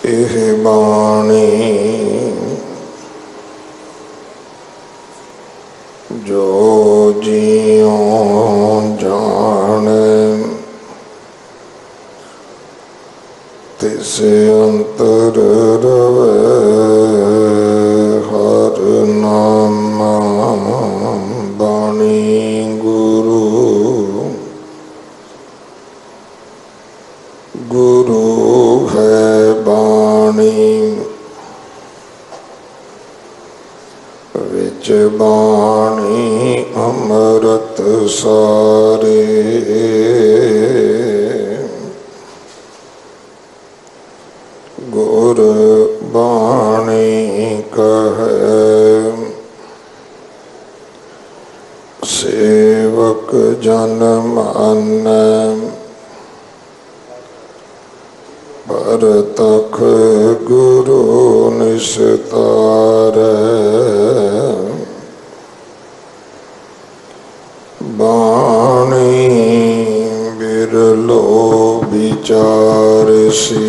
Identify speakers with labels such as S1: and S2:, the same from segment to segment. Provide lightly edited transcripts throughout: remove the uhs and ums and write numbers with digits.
S1: एह बाणी जो जियों जाने तिस अंतर रवे हर नाम बाणी गुरु गुरु है बाणी विच बाणी अमृत सारे गुर बाणी कहे सेवक जन मानै परतख गुरु निस्तारै बाणी बिरलो विचारसी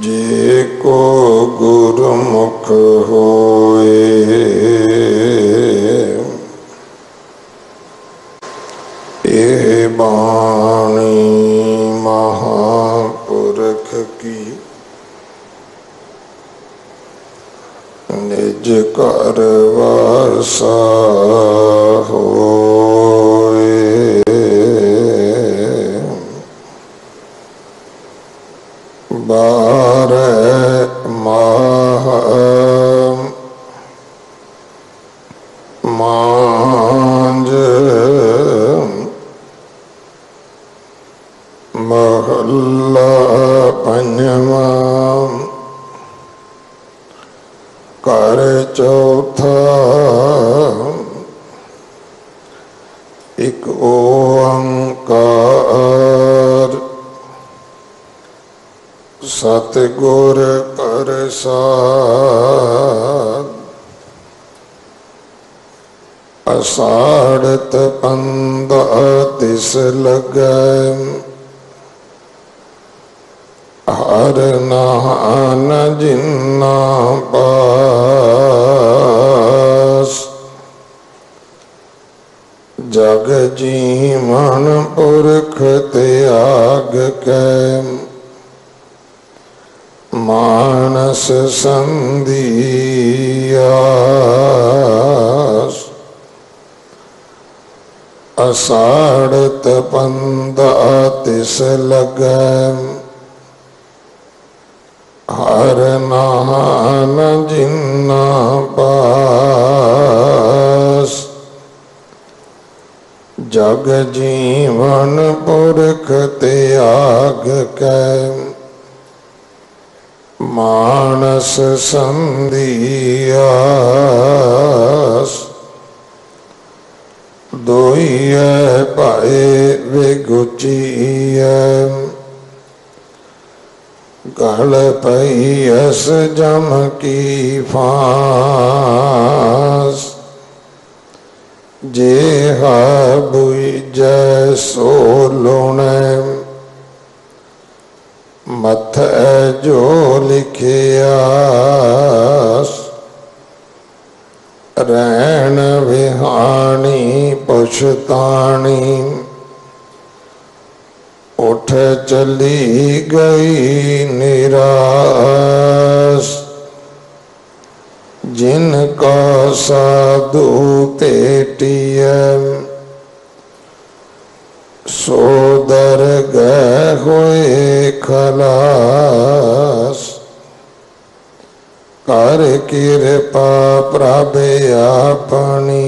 S1: जे को गुरुमुख होए एह बाणी महापुरख की निज कर वासा होए बारह माह मांझ महल्ला पंजवा कर चौथा एक ओंकार सतगुर प्रसाद अषाढ़त पंदा तिस लगै हर नहान जिन्ना पास जग जीवन पुरख त्याग कै मानस संधियास अषाढ़त पंदा तिस लगै हर नहान जिन्ना पास जग जीवन पुरख त्याग कै मानस संधियास दोइए पाए विगुचिए गल पैस जम की फांस जे हा बुझ सो लुणे मथ जो लिखियास रैन विहानी पुछतानी उठ चली गई निराश जिनका साधु तेटिय सो दरगह हुए खलास कर कृपा प्रभ अपनी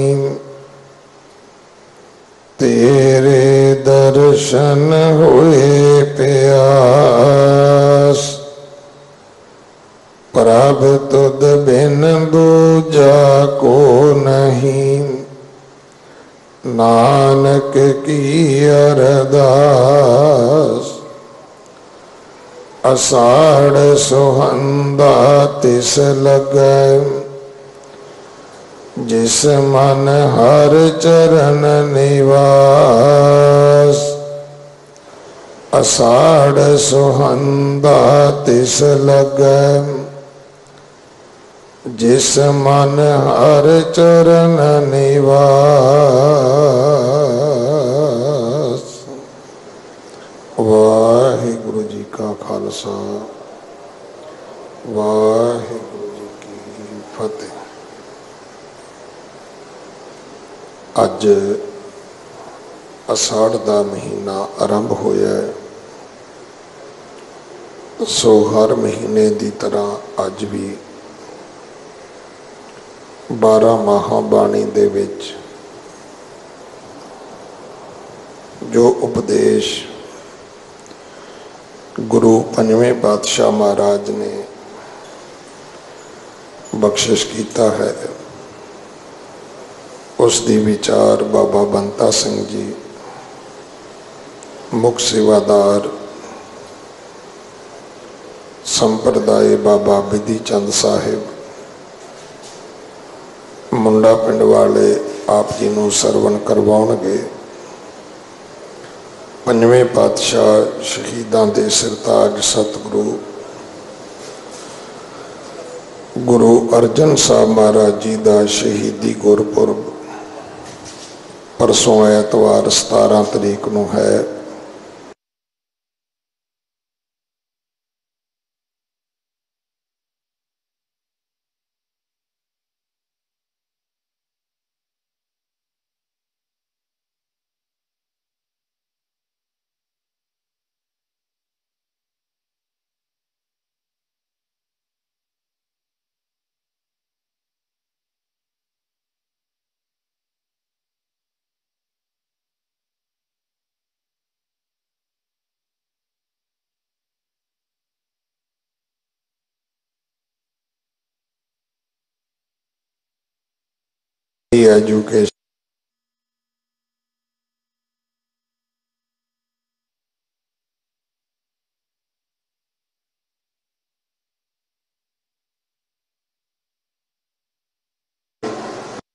S1: तेरे दर्शन हुए प्यास प्रभ तुद बिन दूजा को नहीं नानक की अरदास अषाढ़ सुहंदा तिस लगै जिस मन हर चरण निवास अषाढ़ सुहंदा तिस लगै, जिस मन हर चरण निवास। वाहिगुरु जी का खालसा, वाहिगुरु जी की फतेह। अज अषाढ़ का महीना आरंभ होया है, सो हर महीने की तरह अज भी 12 महाबाणी दे विच जो उपदेश गुरु पंजवें पातशाह महाराज ने बख्शिश किया है, उसकी विचार बाबा बंता सिंह जी मुख सेवादार संप्रदाय बाबा बिधि चंद साहिब मुंडा पिंड वाले आप जी नूं सरवण करवाउणगे। पंजवें पातशाह शहीदां दे सिरताज सतगुरु गुरु अर्जन साहब महाराज जी का शहीदी गुरपुरब परसों ऐतवार 17 तरीक नूं है। एजुकेशन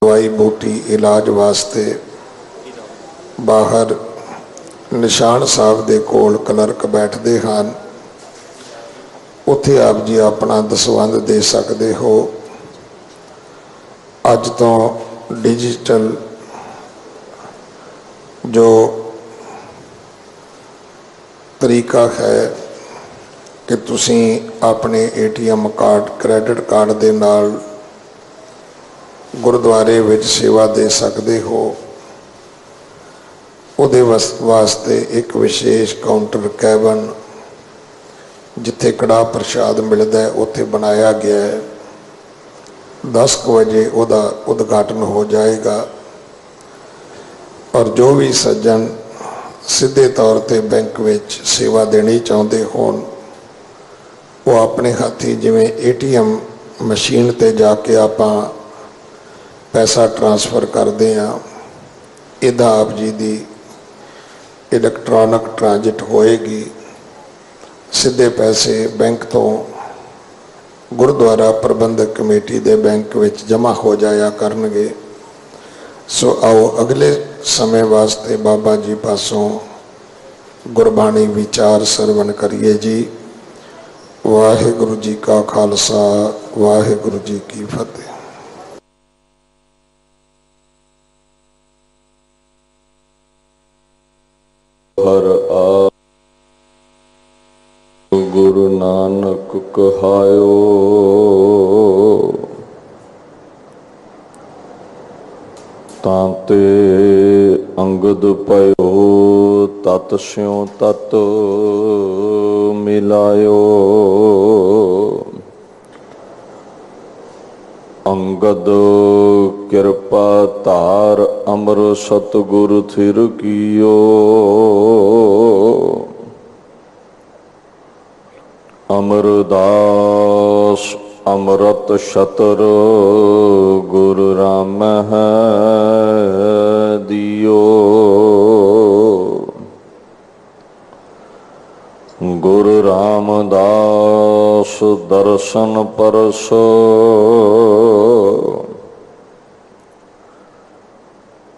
S1: दवाई बूटी इलाज वास्ते बाहर निशान साहब दे कोल क्लर्क बैठते हैं, उत्थे आप जी अपना दसवंध दे सकते हो। अज तो डिजिटल जो तरीका है कि तुसी अपने ATM कार्ड क्रैडिट कार्ड दे नाल गुरुद्वारे विच सेवा दे सकते हो। उहदे वास्ते एक विशेष काउंटर कैबन जिथे कड़ा प्रसाद मिलता है उत्थे बनाया गया है। 10 बजे उहदा उद्घाटन हो जाएगा और जो भी सज्जन सीधे तौर पर बैंक विच सेवा देनी चाहते होन वो अपने हाथी जिवें ATM मशीन ते जाके आपां पैसा ट्रांसफर करते हैं, इदा आप जी की इलैक्ट्रॉनिक ट्रांजिट होएगी। सीधे पैसे बैंक तो गुरुद्वारा प्रबंधक कमेटी दे बैंक विच जमा हो जाया करनगे। सो आओ अगले समय वास्ते बाबा जी पासों गुरबाणी विचार सरवण करिए जी। वाहिगुरु जी का खालसा, वाहिगुरु जी की फतेह।
S2: हर आ गुरु नानक कहायो, तांते अंगद पयो तत स्यों तत मिलायो। अंगद कृपा धार अमर सतगुरु थिर कियो। अमरदास अमृत शतर गुरु राम है दियो। गुरु रामदास दर्शन परस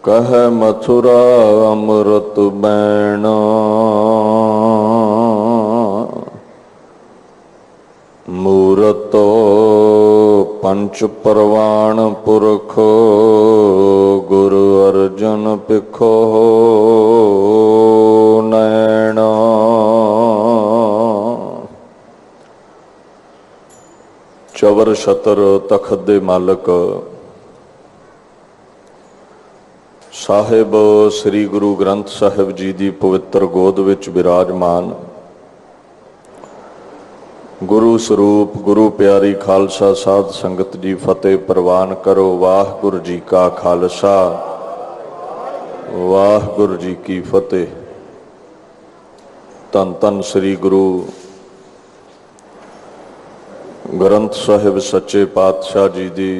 S2: कह मथुरा अमृत बैण। पंच परवान पुरखो गुरु अर्जन पिखो नैना। चवर छतर तखत दे मालक साहिब श्री गुरु ग्रंथ साहिब जी की पवित्र गोद विच विराजमान गुरु स्वरूप गुरु प्यारी खालसा साध संगत जी फतेह प्रवान करो। वाहिगुरू जी का खालसा वाहिगुरू जी की फतेह। धन धन श्री गुरु ग्रंथ साहिब सच्चे पातशाह जी की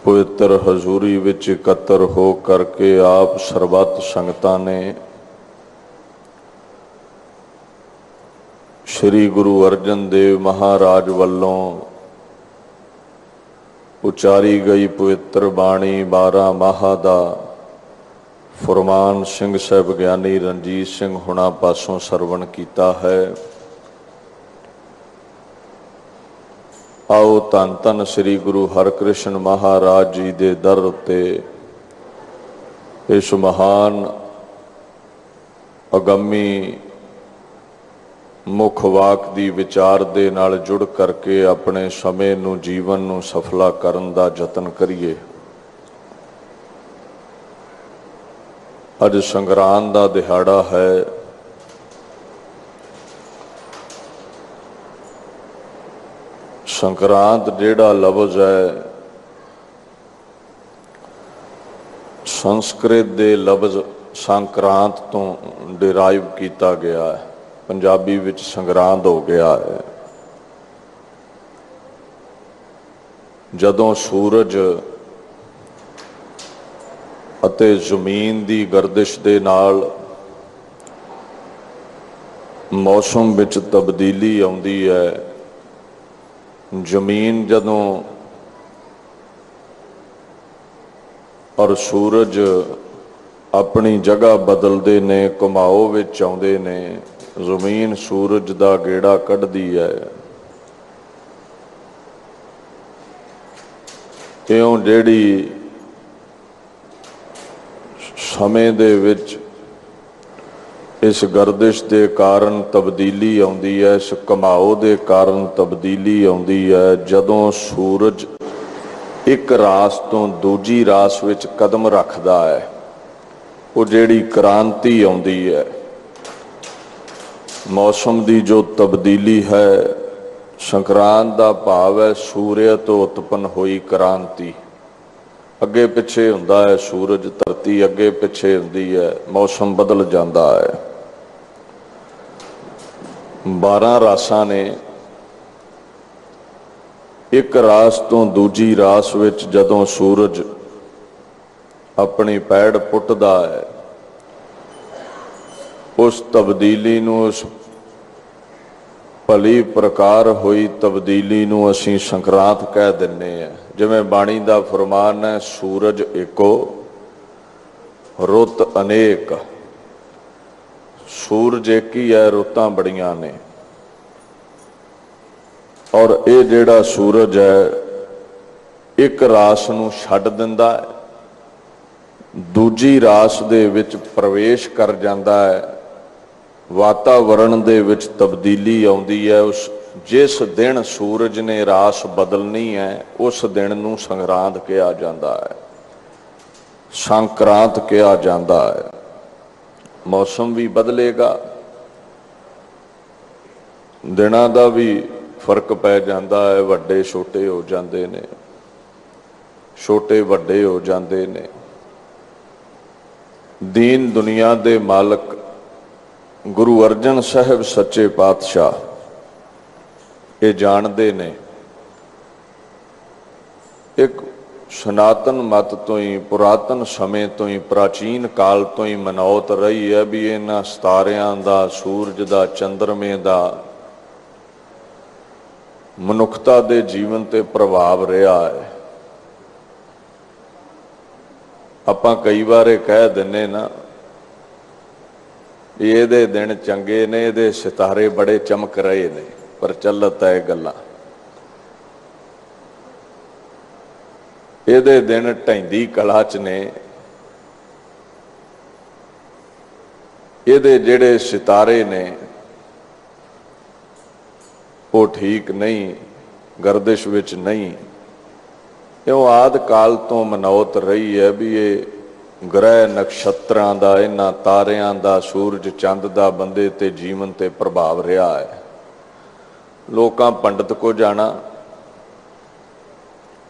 S2: पवित्र हजूरी विच इकत्र हो करके आप सरबत संगतां ने श्री गुरु अर्जन देव महाराज वालों उचारी गई पवित्र बाणी 12 माह दा फुरमान सिंह साहब ज्ञानी रणजीत सिंह हुणा पासों सरवण किया है। आओ धन धन श्री गुरु हरकृष्ण महाराज जी दे दर ते इस महान अगमी मुख वाक दी विचार दे नाल जुड़ करके अपने समय नू जीवन नू सफला करन दा जतन करिए। अज संगरांद दा दिहाड़ा है। संक्रांत जिहड़ा लफ्ज़ है संस्कृत दे लफ्ज़ संक्रांत तो डिराइव किया गया है, पंजाबी विच संगरांद हो गया है। जदों सूरज अते जमीन दी गर्दिश दे नाल मौसम विच तब्दीली आउंदी है, जमीन जदों और सूरज अपनी जगह बदलते ने घुमाओ विच आउंदे ने, जमीन सूरज दा गेड़ा कढ़दी है। इउं जिहड़ी समय दे विच इस गर्दिश के कारण तब्दीली आउंदी है, इस घुमाओ के कारण तब्दीली आउंदी है। जदों सूरज एक रास तो दूजी रास विच कदम रखदा है, वो जिहड़ी क्रांति आउंदी है, मौसम की जो तब्दीली है, संक्रांत का भाव है सूर्य तो उत्पन्न हुई क्रांति। अगे पिछे हुंदा है सूरज, धरती अगे पिछे हुंदी है, मौसम बदल जाता है। 12 रासां ने एक रास तो दूजी रास विच जदों सूरज अपनी पैड़ पुटदा है, उस तब्दीली नूं, उस भली प्रकार हुई तब्दीली नूं असीं संक्रांत कह दिंने हैं। जिवें बाणी दा फरमान है, सूरज एको रुत अनेक। सूरज एक ही है, रुतां बड़ियां ने। और ये जिहड़ा सूरज है एक रास नूं छड्ड दिंदा है, दूजी रास दे विच प्रवेश कर जांदा है, वातावरण दे विच तब्दीली आउंदी है। उस जिस दिन सूरज ने रास बदलनी है, उस दिन नूं संक्रांत कहा जाता है, संक्रांत कहा जाता है। मौसम भी बदलेगा, दिनां दा भी फर्क पै जाता है, वड्डे छोटे हो जाते ने, छोटे वड्डे हो जाते ने। दीन दुनिया दे मालक गुरु अर्जन साहिब सच्चे पातशाह ये जानते ने। एक सनातन मत तो ही, पुरातन समय तो ही, प्राचीन काल तो ही मनौत रही है भी इन्हां सितारियां दा, सूरज दा, चंद्रमे दा मनुखता दे जीवन ते प्रभाव रहा है। आपां कई बार कह दिंने ना, ये दिन चंगे ने, ये सितारे बड़े चमक रहे ने, प्रचलित है गल्लां। ਇਹਦੇ ਦਿਨ ਢੈਂਦੀ ਕਲਾ 'ਚ ਨੇ। ਇਹਦੇ ਜਿਹੜੇ ਸਿਤਾਰੇ ਨੇ ਉਹ ਠੀਕ ਨਹੀਂ, ਗਰਦਿਸ਼ ਵਿੱਚ ਨਹੀਂ। ਇਉਂ ਆਦਿ ਕਾਲ ਤੋਂ ਮਨੌਤ ਰਹੀ ਹੈ ਵੀ ਇਹ ਗ੍ਰਹਿ ਨਕਸ਼ਤਰਾਂ ਦਾ, ਇਹਨਾਂ ਤਾਰਿਆਂ ਦਾ, ਸੂਰਜ ਚੰਦ ਦਾ ਬੰਦੇ ਤੇ ਜੀਵਨ ਤੇ ਪ੍ਰਭਾਵ ਰਿਹਾ ਹੈ। ਲੋਕਾਂ ਪੰਡਤ ਕੋ ਜਾਣਾ,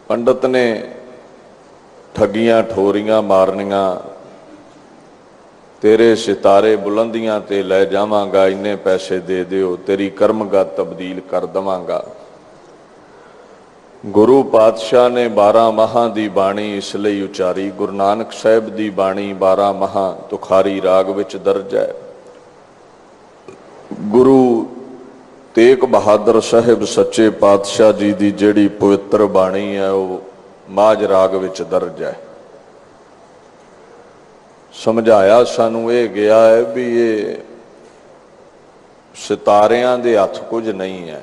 S2: ਪੰਡਤ ਨੇ ਠੱਗੀਆਂ ਠੋਰੀਆਂ ਮਾਰਨੀਆਂ, ਤੇਰੇ ਸਿਤਾਰੇ ਬੁਲੰਦੀਆਂ ਤੇ ਲੈ ਜਾਵਾਂਗਾ, ਇੰਨੇ ਪੈਸੇ ਦੇ ਦਿਓ, ਤੇਰੀ ਕਰਮਗਤ ਤਬਦੀਲ ਕਰ ਦੇਵਾਂਗਾ। ਗੁਰੂ ਪਾਤਸ਼ਾਹ ਨੇ 12 ਮਾਹਾਂ ਦੀ ਬਾਣੀ ਇਸ ਲਈ ਉਚਾਰੀ। ਗੁਰੂ ਨਾਨਕ ਸਾਹਿਬ ਦੀ ਬਾਣੀ 12 ਮਾਹਾਂ ਤੁਖਾਰੀ ਰਾਗ ਵਿੱਚ ਦਰਜ ਹੈ। ਗੁਰੂ ਤੇਗ ਬਹਾਦਰ ਸਾਹਿਬ ਸੱਚੇ ਪਾਤਸ਼ਾਹ ਜੀ ਦੀ ਜਿਹੜੀ ਪਵਿੱਤਰ ਬਾਣੀ ਹੈ ਉਹ ਮਾਝ ਰਾਗ ਵਿੱਚ ਦਰਜ ਹੈ। ਸਮਝਾਇਆ ਸਾਨੂੰ ਇਹ ਗਿਆ ਹੈ ਵੀ ਇਹ ਸਿਤਾਰਿਆਂ ਦੇ ਹੱਥ ਕੁਝ ਨਹੀਂ ਹੈ,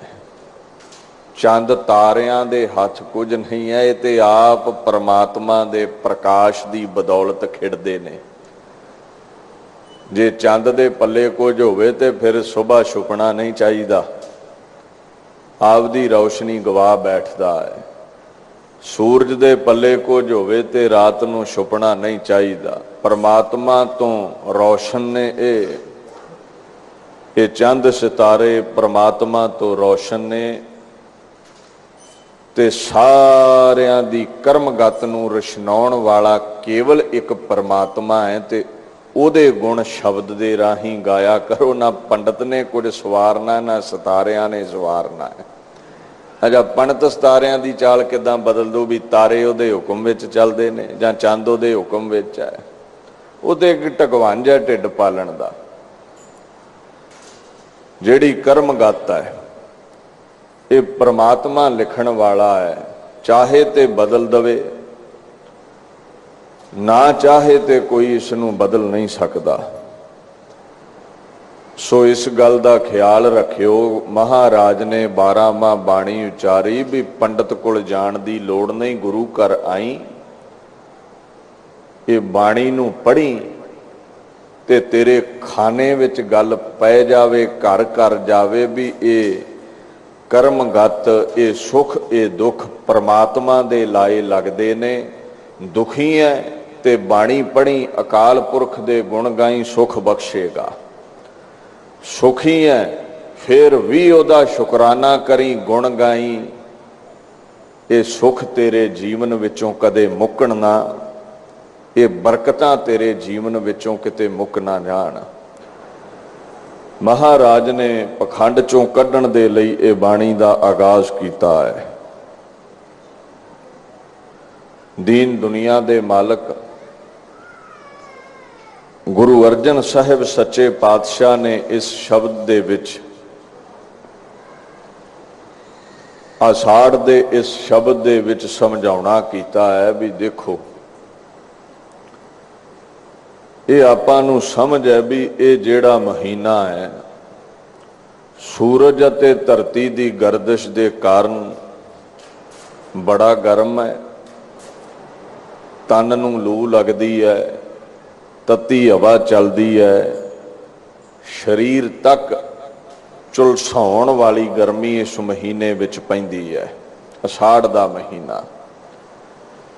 S2: ਚੰਦ ਤਾਰਿਆਂ ਦੇ ਹੱਥ ਕੁਝ ਨਹੀਂ ਹੈ, ਇਹ ਤੇ ਆਪ ਪਰਮਾਤਮਾ ਦੇ ਪ੍ਰਕਾਸ਼ ਦੀ ਬਦੌਲਤ ਖਿੜਦੇ ਨੇ। ਜੇ ਚੰਦ ਦੇ ਪੱਲੇ ਕੁਝ ਹੋਵੇ ਤੇ ਫਿਰ ਸੁਬਹ ਛੁਪਣਾ ਨਹੀਂ ਚਾਹੀਦਾ, ਆਪਦੀ ਰੌਸ਼ਨੀ ਗਵਾ ਬੈਠਦਾ ਹੈ। ਸੂਰਜ ਦੇ ਪੱਲੇ ਕੁਝ ਹੋਵੇ ਤੇ ਰਾਤ ਨੂੰ ਛੁਪਣਾ ਨਹੀਂ ਚਾਹੀਦਾ। ਪਰਮਾਤਮਾ ਤੋਂ ਰੌਸ਼ਨ ਨੇ ਇਹ ਚੰਦ ਸਿਤਾਰੇ ਪਰਮਾਤਮਾ ਤੋਂ ਰੌਸ਼ਨ ਨੇ ਤੇ ਸਾਰਿਆਂ ਦੀ ਕਰਮਗਤ ਨੂੰ ਰਸ਼ਨਾਉਣ ਵਾਲਾ ਕੇਵਲ ਇੱਕ ਪਰਮਾਤਮਾ ਹੈ। ਤੇ ਉਹਦੇ ਗੁਣ ਸ਼ਬਦ ਦੇ ਰਾਹੀਂ ਗਾਇਆ ਕਰੋ। ਨਾ ਪੰਡਤ ਨੇ ਕੁਝ ਸਵਾਰਨਾ, ਨਾ ਸਿਤਾਰਿਆਂ ਨੇ ਸਵਾਰਨਾ ਹੈ। ਅਜਾ ਪੰਡਤ ਸਿਤਾਰਿਆਂ ਦੀ ਚਾਲ ਕਿੱਦਾਂ ਬਦਲ ਦੋ ਵੀ ਤਾਰੇ ਉਹਦੇ ਹੁਕਮ ਵਿੱਚ ਚੱਲਦੇ ਨੇ ਜਾਂ ਚੰਦ ਉਹਦੇ ਹੁਕਮ ਵਿੱਚ ਹੈ। ਉਹਦੇ ਇੱਕ ਢਕਵੰਜ ਹੈ ਢਿੱਡ ਪਾਲਣ ਦਾ। ਜਿਹੜੀ ਕਰਮਗਤ ਹੈ ਇਹ ਪਰਮਾਤਮਾ ਲਿਖਣ ਵਾਲਾ ਹੈ, ਚਾਹੇ ਤੇ ਬਦਲ ਦਵੇ, ਨਾ ਚਾਹੇ ਤੇ ਕੋਈ ਇਸ ਨੂੰ ਬਦਲ ਨਹੀਂ ਸਕਦਾ। ਸੋ ਇਸ ਗੱਲ ਦਾ ਖਿਆਲ ਰੱਖਿਓ। ਮਹਾਰਾਜ ਨੇ 12 ਮਾਹ ਬਾਣੀ ਉਚਾਰੀ ਵੀ ਪੰਡਤ ਕੋਲ ਜਾਣ ਦੀ ਲੋੜ ਨਹੀਂ, ਗੁਰੂ ਘਰ ਆਈ, ਇਹ ਬਾਣੀ ਨੂੰ ਪੜ੍ਹੀ ਤੇ ਤੇਰੇ ਖਾਨੇ ਵਿੱਚ ਗੱਲ ਪੈ ਜਾਵੇ, ਘਰ ਘਰ ਜਾਵੇ ਵੀ ਇਹ ਕਰਮਗਤ, ਇਹ ਸੁਖ, ਇਹ ਦੁੱਖ ਪਰਮਾਤਮਾ ਦੇ ਲਾਏ ਲੱਗਦੇ ਨੇ। ਦੁਖੀ ਹੈ ਤੇ ਬਾਣੀ ਪੜ੍ਹੀ, ਅਕਾਲ ਪੁਰਖ ਦੇ ਗੁਣ ਗਾਈ, ਸੁਖ ਬਖਸ਼ੇਗਾ। ਸੁਖੀ ਹੈ ਫਿਰ ਵੀ ਉਹਦਾ ਸ਼ੁਕਰਾਨਾ ਕਰੀ, ਗੁਣ ਗਾਈ, ਇਹ ਸੁਖ ਤੇਰੇ ਜੀਵਨ ਵਿੱਚੋਂ ਕਦੇ ਮੁੱਕਣ ਨਾ, ਇਹ ਬਰਕਤਾਂ ਤੇਰੇ ਜੀਵਨ ਵਿੱਚੋਂ ਕਿਤੇ ਮੁੱਕ ਨਾ ਜਾਣ। ਮਹਾਰਾਜ ਨੇ ਪਖੰਡ ਚੋਂ ਕੱਢਣ ਦੇ ਲਈ ਇਹ ਬਾਣੀ ਦਾ ਆਗਾਜ਼ ਕੀਤਾ ਹੈ। ਦੀਨ ਦੁਨੀਆ ਦੇ ਮਾਲਕ ਗੁਰੂ ਅਰਜਨ ਸਾਹਿਬ ਸੱਚੇ ਪਾਤਸ਼ਾਹ ਨੇ ਇਸ ਸ਼ਬਦ ਦੇ ਵਿੱਚ, ਆਸ਼ਾੜ ਦੇ ਇਸ ਸ਼ਬਦ ਦੇ ਵਿੱਚ ਸਮਝਾਉਣਾ ਕੀਤਾ ਹੈ ਵੀ ਦੇਖੋ, ਇਹ ਆਪਾਂ ਨੂੰ ਸਮਝ ਹੈ ਵੀ ਇਹ ਜਿਹੜਾ ਮਹੀਨਾ ਹੈ ਸੂਰਜ ਅਤੇ ਧਰਤੀ ਦੀ ਗਰਦਿਸ਼ ਦੇ ਕਾਰਨ ਬੜਾ ਗਰਮ ਹੈ। ਤਨ ਨੂੰ ਲੂ ਲੱਗਦੀ ਹੈ, ਤੱਤੀ ਹਵਾ ਚੱਲਦੀ ਹੈ, ਸਰੀਰ ਤੱਕ ਝੁਲਸਾਉਣ ਵਾਲੀ ਗਰਮੀ ਇਸ ਮਹੀਨੇ ਵਿੱਚ ਪੈਂਦੀ ਹੈ। ਅਸ਼ਾੜ ਦਾ ਮਹੀਨਾ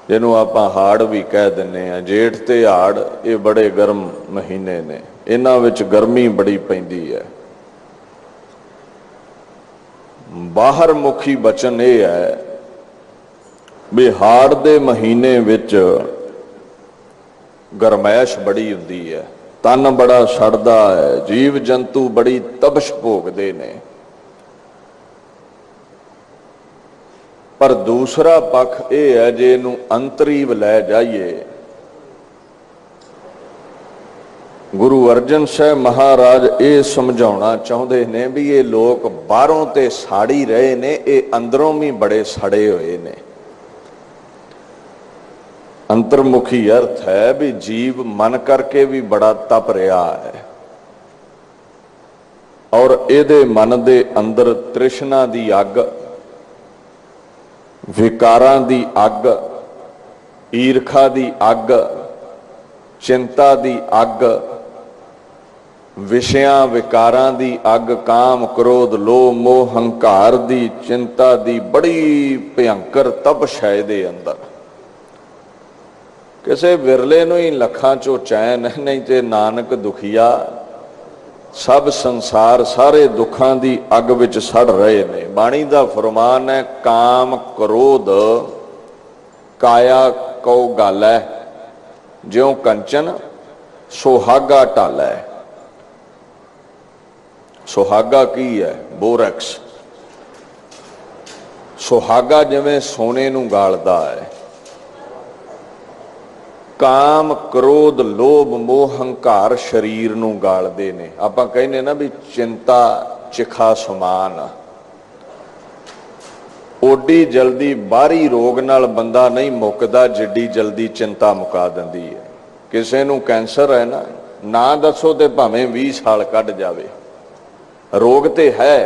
S2: ਜਿਹਨੂੰ ਆਪਾਂ ਹਾੜ ਵੀ ਕਹਿ ਦਿੰਦੇ ਹਾਂ, ਜੇਠ ਤੇ ਹਾੜ ਇਹ ਬੜੇ ਗਰਮ ਮਹੀਨੇ ਨੇ, ਇਹਨਾਂ ਵਿੱਚ ਗਰਮੀ ਬੜੀ ਪੈਂਦੀ ਹੈ। ਬਾਹਰ ਮੁਖੀ ਬਚਨ ਇਹ ਹੈ ਵੀ ਹਾੜ ਦੇ ਮਹੀਨੇ ਵਿੱਚ ਗਰਮੈਸ਼ ਬੜੀ ਹੁੰਦੀ ਹੈ, ਤਨ ਬੜਾ ਸੜਦਾ ਹੈ, ਜੀਵ ਜੰਤੂ ਬੜੀ ਤਪਸ਼ ਭੋਗਦੇ ਨੇ। ਪਰ ਦੂਸਰਾ ਪੱਖ ਇਹ ਹੈ ਜੇ ਇਹਨੂੰ ਅੰਤਰੀਵ ਲੈ ਜਾਈਏ, ਗੁਰੂ ਅਰਜਨ ਸਾਹਿਬ ਮਹਾਰਾਜ ਇਹ ਸਮਝਾਉਣਾ ਚਾਹੁੰਦੇ ਨੇ ਵੀ ਇਹ ਲੋਕ ਬਾਹਰੋਂ ਤੇ ਸਾੜੀ ਰਹੇ ਨੇ, ਇਹ ਅੰਦਰੋਂ ਵੀ ਬੜੇ ਸੜੇ ਹੋਏ ਨੇ। ਅੰਤਰਮੁਖੀ ਅਰਥ ਹੈ ਵੀ ਜੀਵ ਮਨ ਕਰਕੇ ਵੀ ਬੜਾ ਤਪ ਰਿਹਾ ਹੈ ਔਰ ਇਹਦੇ ਮਨ ਦੇ ਅੰਦਰ ਤ੍ਰਿਸ਼ਨਾ ਦੀ ਅੱਗ, ਵਿਕਾਰਾਂ ਦੀ ਅੱਗ, ईरखा दी अग, चिंता दी अग, विषयां विकारां दी अग, काम क्रोध लोभ मोह हंकार दी चिंता दी बड़ी भयंकर तपश है इहदे अंदर। किसे विरले नूं ही लखां चों चैन है, नहीं ते नानक दुखिया सब संसार सारे दुखां दी अग विच सड़ रहे ने। बाणी दा फरमान है, काम क्रोध काया कौ गालै, ज्यों कंचन सुहागा ढालै। सुहागा की है? बोरैक्स। सुहागा जिवें सोने नूं गालदा है। काम क्रोध लोभ मोह हंकार शरीर नूं गालदे ने। आपां कहने ना भी चिंता चिखा समान, ओडी जल्दी बाहरी रोग नाल बंदा नहीं मुकदा जिड्डी जल्दी चिंता मुका दिंदी है। किसे नूं कैंसर है ना दसो ते भावें 20 साल कढ जावे, रोग ते है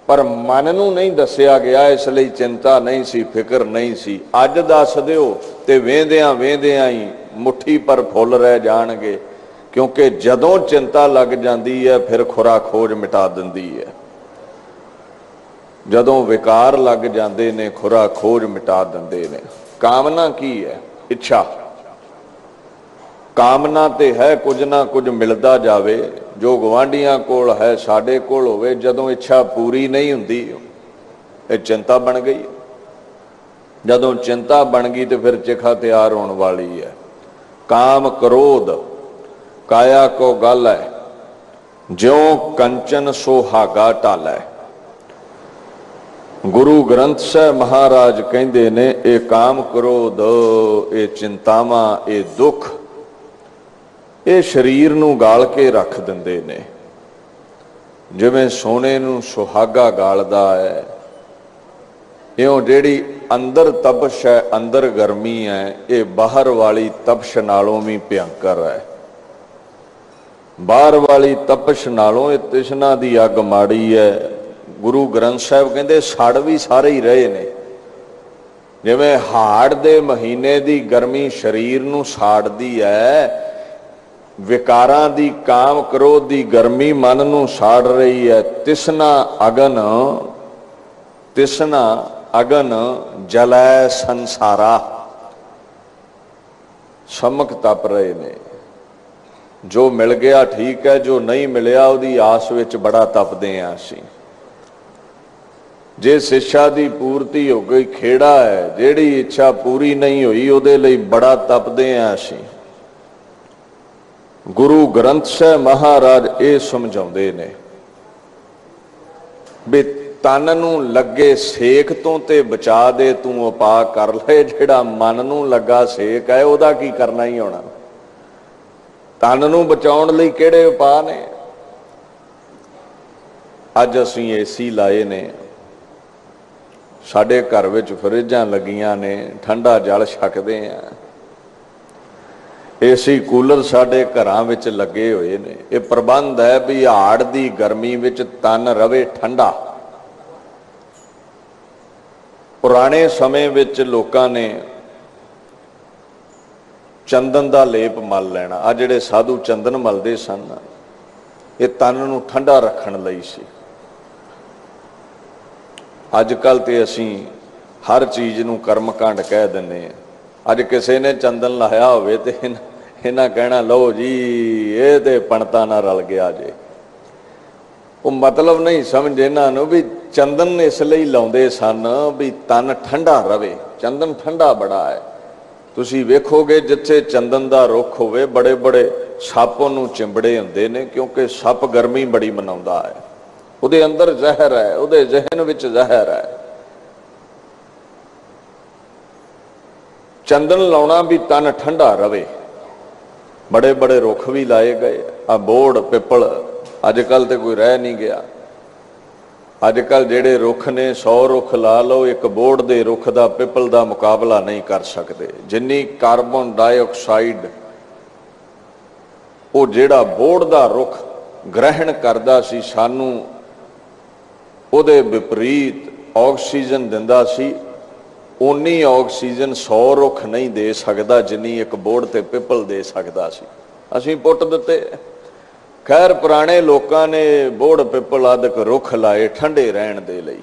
S2: पर मन नूं नहीं दसिया गया, इसलिए चिंता नहीं सी, फिक्र नहीं सी। अज दस दिओ ते वेंदियां वेंदियां ही मुट्ठी पर फुल रह जाणगे, क्योंकि जदों चिंता लग जाती है फिर खुरा खोज मिटा दिंदी है। जदों विकार लग जाते ने खुरा खोज मिटा दिंदे ने। कामना की है? इच्छा। कामना ते है कुछ ना कुछ मिलता जावे, जो गवांढियां कोल है साडे कोल होवे। जदों इच्छा पूरी नहीं हुंदी ये चिंता बन गई। जदों चिंता बन गई तो फिर चिखा तैयार होने वाली है। काम क्रोध काया को गल है, ज्यों कंचन सुहागा ढालै। गुरु ग्रंथ साहिब महाराज कहंदे ने, ये काम क्रोध, ये चिंतावां, ये दुख, ये शरीर नूं गाल के रख दिंदे ने। जिवें सोने नूं सुहागा गालदा है, इउं जिहड़ी अंदर तपश है, अंदर गर्मी है, ये बाहर वाली तपश नालों भी भयंकर है। बाहर वाली तपश नालों ये तृष्णा दी अग माड़ी है। गुरु ग्रंथ साहिब कहंदे सड़ भी सारे ही रहे ने। जिवें हाड़ दे महीने दी गर्मी शरीर नूं साड़दी है, विकारां दी काम क्रोध दी गर्मी मन नूं साड़ रही है। तिसना अगन जलै संसारा, समक तप रहे ने। जो मिल गया ठीक है, जो नहीं मिलिया उहदी आस विच बड़ा तपदे आं असीं। जे शिक्षा की पूर्ति हो गई खेड़ा है, जिहड़ी इच्छा पूरी नहीं हुई उहदे लई बड़ा तपदे आं असीं। गुरु ग्रंथ साहिब महाराज ये समझाउंदे ने भी तन नूं लगे सेक तो ते बचा दे तू उपा कर ले। जिहड़ा मन नूं लगा सेक है उहदा की करना ही होना। तन नूं बचाउण लई किहड़े उपा ने? अज असीं एसी लाए ने, साडे घर विच फ्रिजां लगियां ने, ठंडा जल छकदे आ। एसी कूलर साडे घरां विच लगे हुए ने। ये प्रबंध है भी हाड़ दी गर्मी विच तन रवे ठंडा। पुराने समय विच लोकां ने चंदन दा लेप मल लेना। आ जिहड़े साधु चंदन मलदे सन, ये तन नूं ठंडा रखण लई सी। अजकल ते असीं हर चीज़ नूं कर्मकांड कह दिंदे आ। अज किसी ने चंदन लाया होवे ते इन्हां कहना लो जी ये ते पणता ना रल गया जे। वो मतलब नहीं समझ इन्हां नूं भी चंदन इसलिए लाउंदे सन भी तन ठंडा रवे। चंदन ठंडा बड़ा है। तुसीं वेखोगे जिथे चंदन दा रुख होवे बड़े बड़े सप नूं चिंबड़े हुंदे ने, क्योंकि सप गर्मी बड़ी मनाउंदा है। उहदे अंदर जहर है, उहदे जहन विच जहर है। चंदन लाउणा भी तन ठंडा रवे। बड़े बड़े रुख भी लाए गए। आ बोड़ पिपल अजकल तो कोई रह नहीं गया। अजकल जेड़े रुख ने 100 रुख ला लो, एक बोड़ दे रुख दा पिपल दा मुकाबला नहीं कर सकते। जिन्नी कार्बन डाइऑक्साइड वो जेड़ा बोड़ दा रुख ग्रहण करदा सी, सानू उहदे विपरीत ऑक्सीजन दिंदा सी, उन्नी ऑक्सीजन 100 रुख नहीं दे सकता जिन्नी एक बोर्ड ते पिपल दे सकता सी। असीं पुट दिते। खैर पुराने लोगों ने बोर्ड पिपल आदि रुख लाए ठंडे रहन दे लई,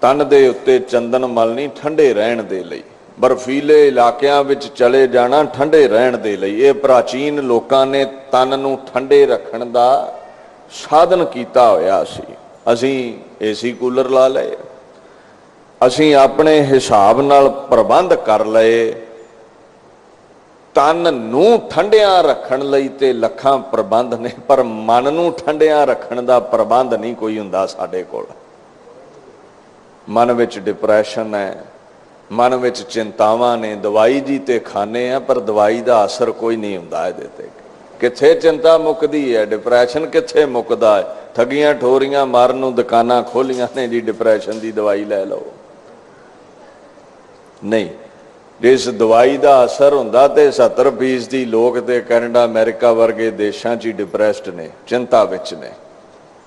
S2: तन दे उत्ते चंदन मल नहीं ठंडे रहन दे लई, बर्फीले इलाकिਆਂ ਵਿੱਚ चले जाना ठंडे रहन दे लई। ये प्राचीन लोगों ने तन नूं ठंडे रखण दा साधन कीता होया सी। असीं एसी कूलर ला लए, असीं अपने हिसाब नाल प्रबंध कर लए। तन नूं ठंडिया रखण लई ते लखां प्रबंध ने, पर मन नूं ठंडिया रखण दा प्रबंध नहीं कोई हुंदा साडे कोल। मन विच डिप्रैशन है, मन विच चिंतावां ने, दवाई जी ते खाने आ पर दवाई दा असर कोई नहीं हुंदा इहदे ते। किथे चिंता मुकदी है, डिप्रैशन किथे मुकदा है? ठगियां ठोरियां मारन नूं दुकानां खोलियां ने जी, डिप्रैशन दी दवाई लै लो। नहीं, जिस दवाई का असर हुंदा ते 70% लोग ते कैनेडा अमेरिका वर्गे देशों च डिप्रैस्ड ने, चिंता विच ने।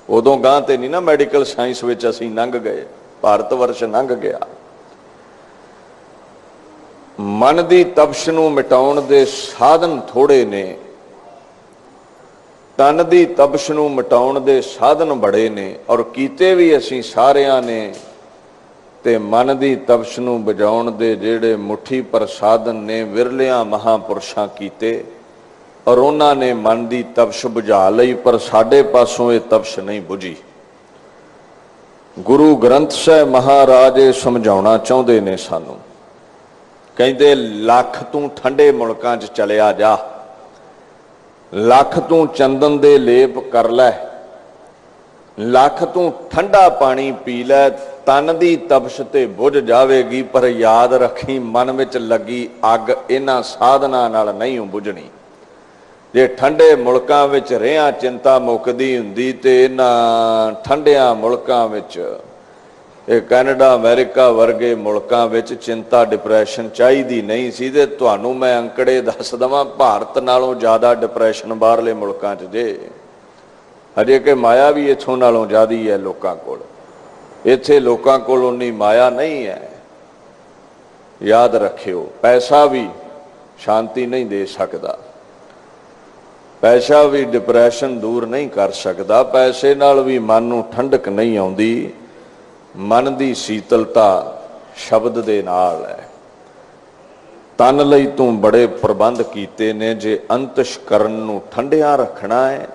S2: उदों गांह ते नहीं ना मैडिकल साइंस विच असीं लंघ गए, भारत वर्ष लंघ गया। मन की तपश नूं मिटाउण दे साधन थोड़े ने, तन की तपश नूं मिटाउण दे साधन बड़े ने, और कीते भी असीं सारियां ने। ते मन की तपश नूं बुझाउण दे जिहड़े मुट्ठी पर साधन ने विरलियां महापुरुषां कीते, और उन्हां ने मन की तपश बुझा लई, पर साडे पासों ये तपश नहीं बुझी। गुरु ग्रंथ साहिब महाराज ये समझाउणा चाहुंदे ने सानूं। कहंदे लख तू ठंडे मुल्कां च चलिया जा, लख तू चंदन दे लेप कर लै, लख तू ठंडा पानी पी लै, तन की तपश ते बुझ जाएगी। पर याद रखी, मन विच लगी अग इन्हां साधनां नाल नहीं बुझणी। जे ठंडे मुल्कां विच रहियां चिंता मुकदी हुंदी ते इन्हां ठंडियां मुल्कां विच, कैनेडा अमेरिका वर्गे मुल्कां विच चिंता डिप्रैशन चाहिदी नहीं सी। ते तुहानूं मैं अंकड़े दस दवां, भारत नालों ज़्यादा डिप्रैशन बाहरले मुल्कां च जे। अजे कि माया भी इत्थों नालों ज़्यादा है लोकां कोल। इत्थे लोकां कोल उन्नी माया नहीं है। याद रखियो, पैसा भी शांति नहीं दे सकता, पैसा भी डिप्रैशन दूर नहीं कर सकता, पैसे नाल भी मन नूं ठंडक नहीं आउंदी। मन की शीतलता शब्द दे नाल है। तन लई तू बड़े प्रबंध कीते ने। जे अंतशकरण नूं ठंडिया रखना है,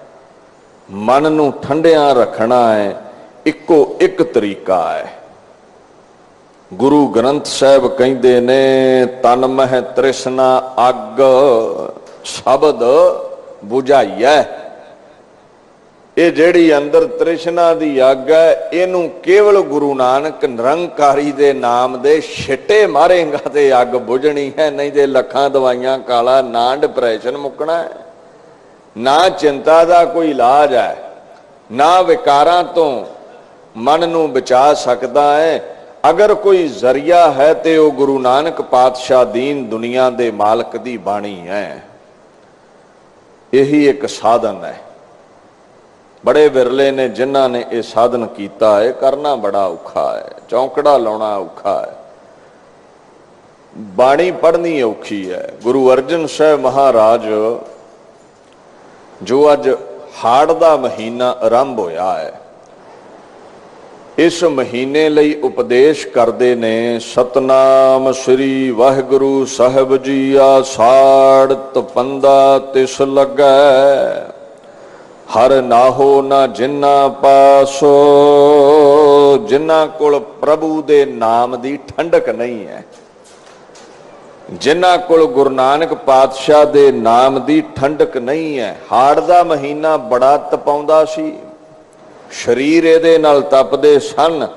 S2: मन नूं ठंडिया रखना है, इक्को एक तरीका है। गुरु ग्रंथ साहिब कहंदे ने, तन मह तृष्णा अग शब्द बुझाइए। ये जिहड़ी अंदर तृष्णा दी अग है, इनू केवल गुरु नानक निरंकारी दे नाम दे छिट्टे मारेगा ते अग बुझणी है। नहीं ते लखां दवाइयां काला, ना डिप्रैशन मुकना है, ना चिंता दा कोई इलाज है, ना विकारां तो मन नूं बचा सकता है। अगर कोई जरिया है तो वह गुरु नानक पातशाह दीन दुनिया दे मालक दी बाणी है। यही एक साधन है। बड़े विरले ने जिन्हां ने यह साधन किया है। करना बड़ा औखा है, चौंकड़ा लाउणा औखा है, बाणी पढ़नी औखी है। गुरु अर्जन साहिब महाराज जो अज हाड़ दा महीना आरंभ होया है, इस महीने लई उपदेश करते ने, सतनाम श्री वाहिगुरु साहिब जी आषाढ़ तपंदा तिस लगै, हर नाहो ना जिन्ना पासो। जिन्ना कोल प्रभु दे नाम दी ठंडक नहीं है, जिन्ना कोल गुरु नानक पातशाह दे नाम दी ठंडक नहीं है। हाड़ दा महीना बड़ा तपाउंदा सी, शरीर इहदे नाल तपदे सन,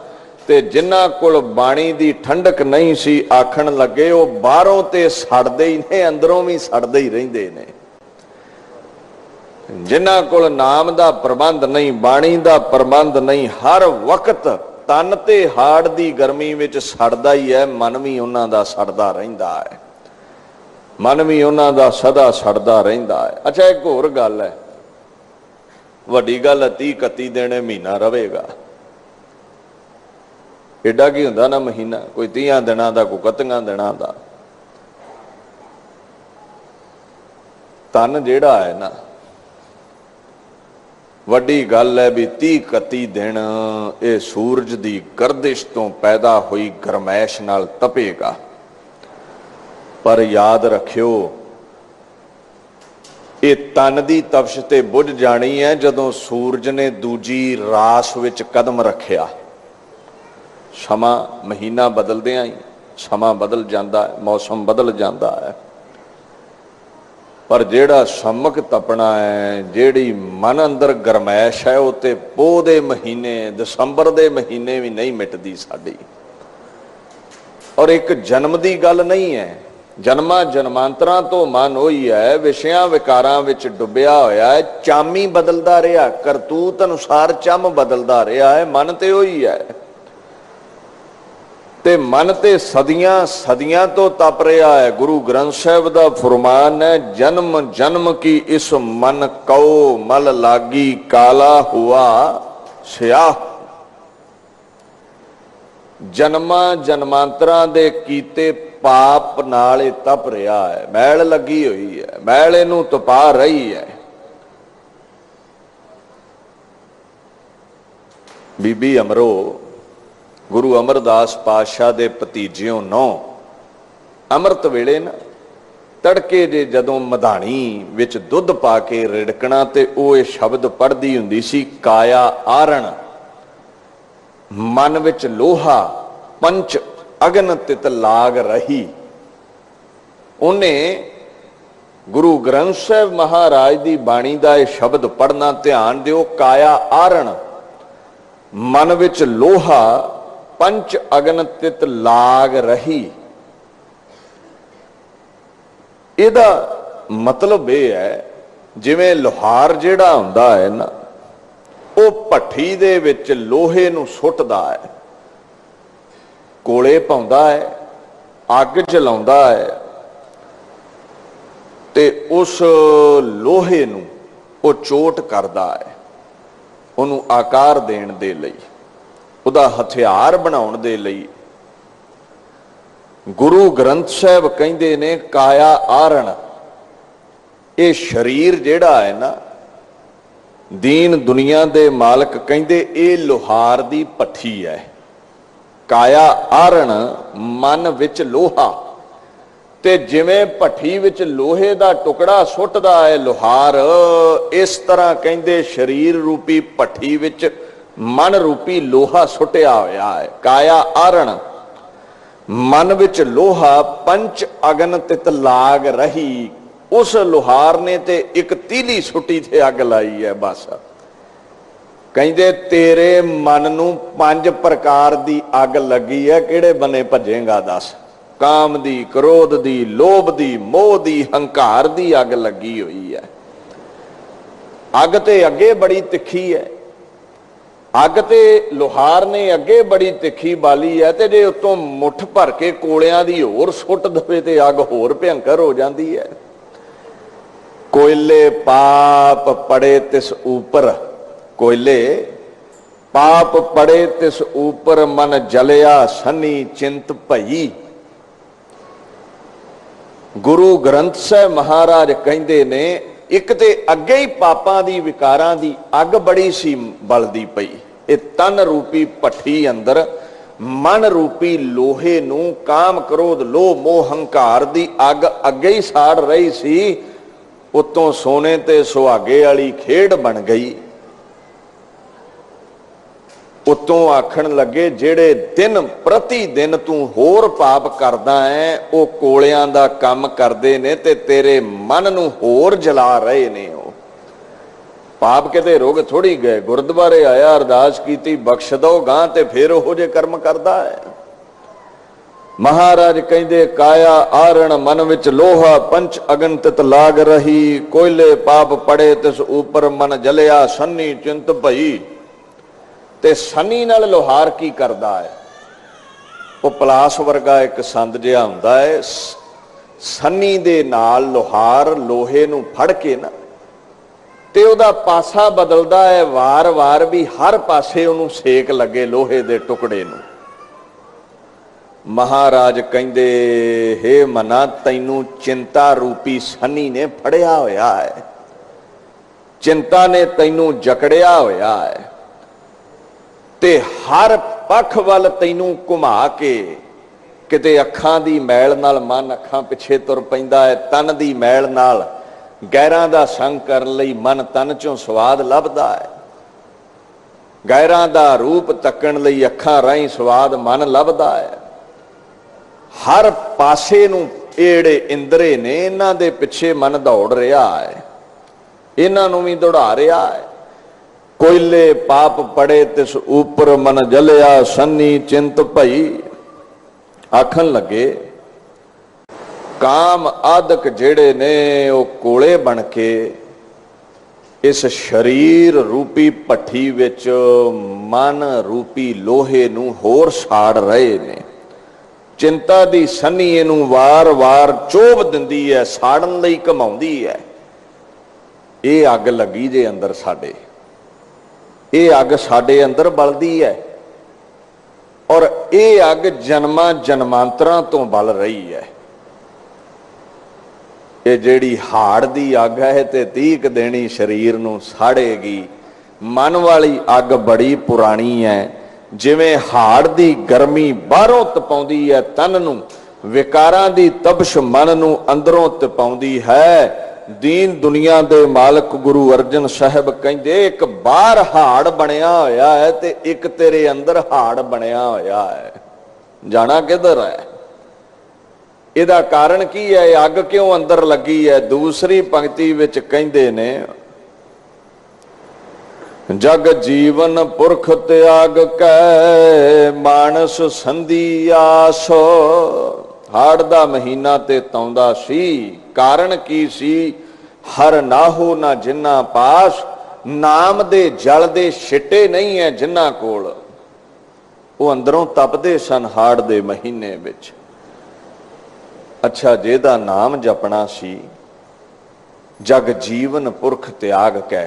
S2: ते जिन्ना कोल बाणी दी ठंडक नहीं सी, आखण लगे वो बाहरों ते सड़दे ही ने, अंदरों भी सड़दे ही रहिंदे ने। जिन्ना कोल नाम दा प्रबंध नहीं, बाणी दा प्रबंध नहीं, हर वक्त तन ते हाड़ दी गर्मी विच सड़दा ही है, मन भी उन्हां दा सड़दा रहिंदा है, मन भी उन्हां दा सदा सड़दा रहिंदा है। अच्छा, एक होर गल है, वड्डी गल 30-31 दिन महीना रहेगा। एडा की हुंदा ना महीना, कोई 30 दिनों का, कोई 31 दिनों का। तन जिहड़ा है ना, वड्डी गल है भी 30-31 दिन ये सूरज की गर्दिश तो पैदा हुई गरमैश नाल तपेगा। पर याद रखियो, ये तन की तपश ते बुझ जानी है जदों सूरज ने दूजी रास विच कदम रखिया। समा महीना बदलदियां ही समा बदल जाता है, मौसम बदल जाता है। पर जेड़ा सम्मक तपना है, जेड़ी मन अंदर गरमैश है, वो तो पोह दे महीने, दसंबर दे महीने भी नहीं मिटदी साडी। और एक जन्म की गल नहीं है, जन्मा जन्मांतरां तो मन वही है, विषयां विकारां विच डुबिया होया है। चामी बदलदा रहा, करतूत अनुसार चम बदलदा रहा है, मन ते वही है। ते मन ते सदियां सदियां तो तप रहा है। गुरु ग्रंथ साहिब दा फरमान है, जन्म जन्म की इस मन कौ मल लागी, काला हुआ स्याह। जन्मा जन्मांतरां दे कीते पाप नाल तप रहा है, मैल लगी हुई है, मैल इनू तपा रही है। बीबी अमरो गुरु अमरदास पातशाह दे भतीजियों नौ अमृत वेले ना तड़के जे जदों मधानी विच दुध पा के रिड़कना ते वो ये शब्द पढ़दी हुंदी सी, काया आरण मन विच लोहा, पंच अगन तित लाग रही। उन्हें गुरु ग्रंथ साहिब महाराज दी बाणी दा ये शब्द पढ़ना ध्यान दिओ, काया आरण मन विच लोहा, पंच अगन तित लाग रही। इहदा मतलब यह है, जिवें लोहार जिहड़ा हुंदा है ना, वो भट्ठी दे विच लोहे नूं सुੱਟਦਾ है, कोले पाउंदा है, अग जलाउंदा है, ते उस लोहे नूं वो चोट करदा है, उहनूं आकार देण दे लई, उहदा हथियार बनाउण दे लई। गुरु ग्रंथ साहिब कहिंदे ने काया आरण, ये शरीर जिहड़ा है ना, दीन दुनिया दे मालक कहिंदे ये लोहार दी भट्ठी है। काया आरण मन विच लोहा, ते जिवें भट्ठी विच लोहे दा टुकड़ा सुੱਟਦਾ है लोहार, इस तरह कहिंदे शरीर रूपी भट्ठी विच मन रूपी लोहा सुੱਟਿਆ होया है। काया आरण मन विच लोहा, पंच अगन तित लाग रही। उस लोहार ने ते एक तीली सुटी ते अग लाई है। बस कहिंदे तेरे मन नूं 5 प्रकार दी अग लगी है, किहड़े बने भजेगा दस? काम दी, क्रोध दी, लोभ दी, मोह दी, हंकार दी अग लगी हुई है। अग ते अगे बड़ी तिखी है, अग ते लोहार ने अगे बड़ी तिखी बाली है, ते जे उत्तों मुठ भर के कोलियां दी होर सुੱਟ दवे ते अग होर भयंकर हो जाती है। कोयले पाप पड़े तिस ऊपर, कोयले पाप पड़े तिस ऊपर, मन जलिया सनी चिंत भई। गुरु ग्रंथ साहिब महाराज कहिंदे ने, एक ते अगे ही पापां दी विकारां दी अग बड़ी सी बलदी पई। ये तन रूपी भट्ठी अंदर मन रूपी लोहे नूं काम क्रोध लोभ मोह हंकार दी अग अगे ही साड़ रही सी। उत्तों सोने ते सुहागे वाली खेड बन गई। उत्तों आखण लगे, जेड़े दिन प्रति दिन तू होर पाप करदा है, वो कोलियां दा काम करदे ने ते तेरे मन नूं होर जला रहे ने। वो पाप किते रोग थोड़ी गए, गुरुद्वारे आया अरदास कीती बख्श दो गां ते फिर ओहो जे कर्म करदा है। महाराज कहिंदे काया आरण मन विच लोहा, पंच अगन तित लाग रही। कोयले पाप पड़े तिस ऊपर, मन जलिया सन्नी चिंत भई। ते सनी नाल लोहार की करदा है? वो पलास वर्गा एक संद जिहा हुंदा है, सनी दे नाल लोहार लोहे नूं फड़ के ना ते उहदा पासा बदलदा है, वार वार भी हर पासे उहनूं सेक लगे लोहे दे टुकड़े नूं। महाराज कहंदे हे मना तैनू चिंता रूपी सनी ने फड़िया होया है, चिंता ने तैनू जकड़िया होया है ते हर पख वल तैनू घुमा के किते अखां दी मैल नाल मन अखां पिछे तुर पैंदा है, तन दी मैल नाल गैरां दा संग करन लई मन तन चों स्वाद लभदा है, गैरां दा रूप तकण लई अखां राहीं स्वाद मन लभदा है। हर पासे नूं एड़े इंदरे ने इन्हां दे पिछे मन दौड़ रहा है, इन्हां नूं भी दौड़ा रहा है। कोयले पाप पड़े तिस ऊपर मन जलिया, सन्नी चिंत भई। आखन लगे काम आदक जेड़े ने वो कोले बन के इस शरीर रूपी भट्ठी विच मन रूपी लोहे नूं होर साड़ रहे ने। चिंता दी सनी इनू वार वार चोभ दिंदी है, साड़न लई घमाउंदी है। ये अग लगी जे अंदर साडे, ये अग साडे अंदर बलदी है और ये अग जन्मां जन्मांतरां तो बल रही है। ये जेड़ी हाड़ दी अग है ते 30 देनी शरीर नूं साड़ेगी। मन वाली अग बड़ी पुरानी है, जिवें हाड़ दी गर्मी बाहरों तपाउंदी है तन नूं, विकारां दी तबश मन नूं अंदरों तपाउंदी है। दीन दुनिया दे मालक गुरु अर्जन साहब कहंदे एक बाहर हाड़ बनया होया है ते एक तेरे अंदर हाड़ बनया होया है। जाना किधर है? इहदा कारण की है? अग क्यों अंदर लगी है? दूसरी पंक्ति विच कहंदे ने जग जीवन पुरख त्याग कै मानस संधि आस। हाड़ दा महीना ते तौंदा सी, कारण की सी? हर नाहो ना जिन्ना पास, नाम दे जल दे छिटे नहीं है जिन्ना कोल। वो अंदरों तपदे सन हाड़ दे महीने विच। अच्छा जेदा नाम जपना सी, जग जीवन पुरख त्याग कै,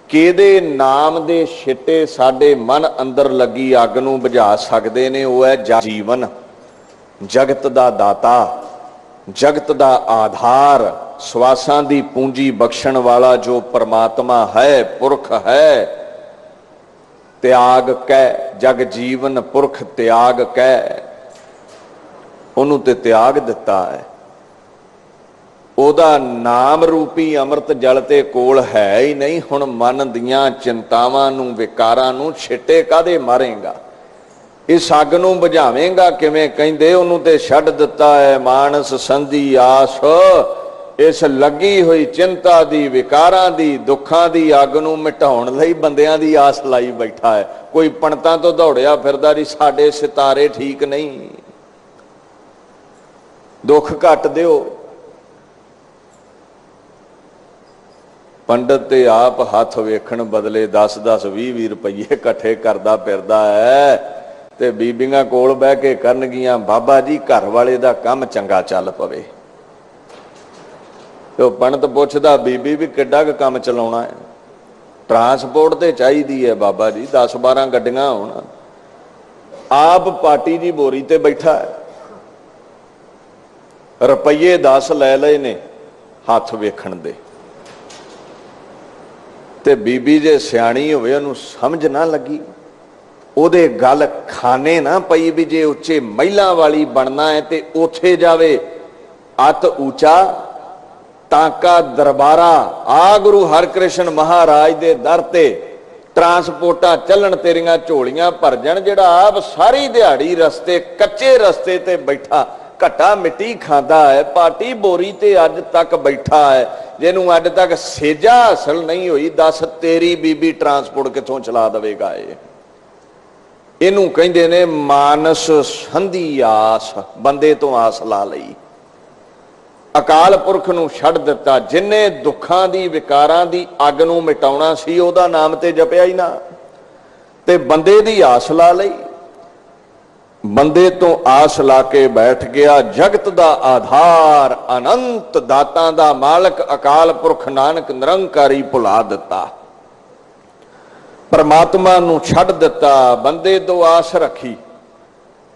S2: किहदे नाम दे छिटे साडे मन अंदर लगी अग नूं बुझा सकदे ने? वो है जीवन, जगत दा दाता, जगत दा आधार, सवासां दी पूंजी बख्शण वाला जो परमात्मा है, पुरख है। त्याग कै, जग जीवन पुरख त्याग कै, उन्होंने ते त्याग दिता है। ओदा नाम रूपी अमृत जल ते कोल है ही नहीं। हुण मन दियां चिंतावां नूं विकारां नूं छिटे कादे मारेगा? इस अग नूं बुझावेंगा किवें? कहंदे उन्होंने ते छड्ड दिता है मानस संधि आस। इस लगी हुई चिंता दी, विकारां दी, दुखां दी अग नूं मिटाउण लई बंदियां दी आस लाई बैठा है। कोई पंडितां तो दौड़िया फिरदा जी साडे सितारे ठीक नहीं, दुख घट दिओ। पंडित ते आप हाथ वेखण बदले 10-10 20-20 रुपये इकट्ठे करदा फिरदा है ते बीबियां कोल बह के करनगियां बाबा जी घर वाले दा काम चंगा चल पवे। तो पंडित पुछदा बीबी भी किड्डा क काम चलाउणा है? ट्रांसपोर्ट ते चाहीदी है बाबा जी, 10-12 गड्डियां होण। आप पार्टी जी बोरी ते बैठा है, रुपये 10 लै लए ने हाथ वेखण दे। ते बीबी जे सियाणी होवे उहनूं समझ ना लगी, ओदे गल खाने ना पई भी जे उच्चे महिला वाली बनना है ते उथे जावे अत ऊंचा ताका दरबारा। आ गुरु हरकृष्ण महाराज दे दर ते ट्रांसपोर्टा चलन, तेरियां झोलियां भर जाण। जिहड़ा आप सारी दिहाड़ी रस्ते कच्चे रस्ते ते बैठा घटा मिट्टी खांदा है, पार्टी बोरी ते अज तक बैठा है, जिन्हों अज तक सेजा हासिल नहीं हुई, दस तेरी बीबी ट्रांसपोर्ट किथों चला देवेगा? इनू कहंदे ने मानस संधि आस, बंदे तो आस ला लई। अकाल पुरख नूं छड्ड दिता। जिन्ने दुखां दी विकारां दी अग नूं मिटाउणा सी ओहदा नाम ते जपिया ही ना, ते बंदे दी आस ला लई। बंदे तो आस ला के बैठ गया। जगत दा आधार, अनंत दातां दा मालक अकाल पुरख नानक निरंकारी भुला दिता, परमात्मा नूं छड्ड दिता, बंदे तो आस रखी।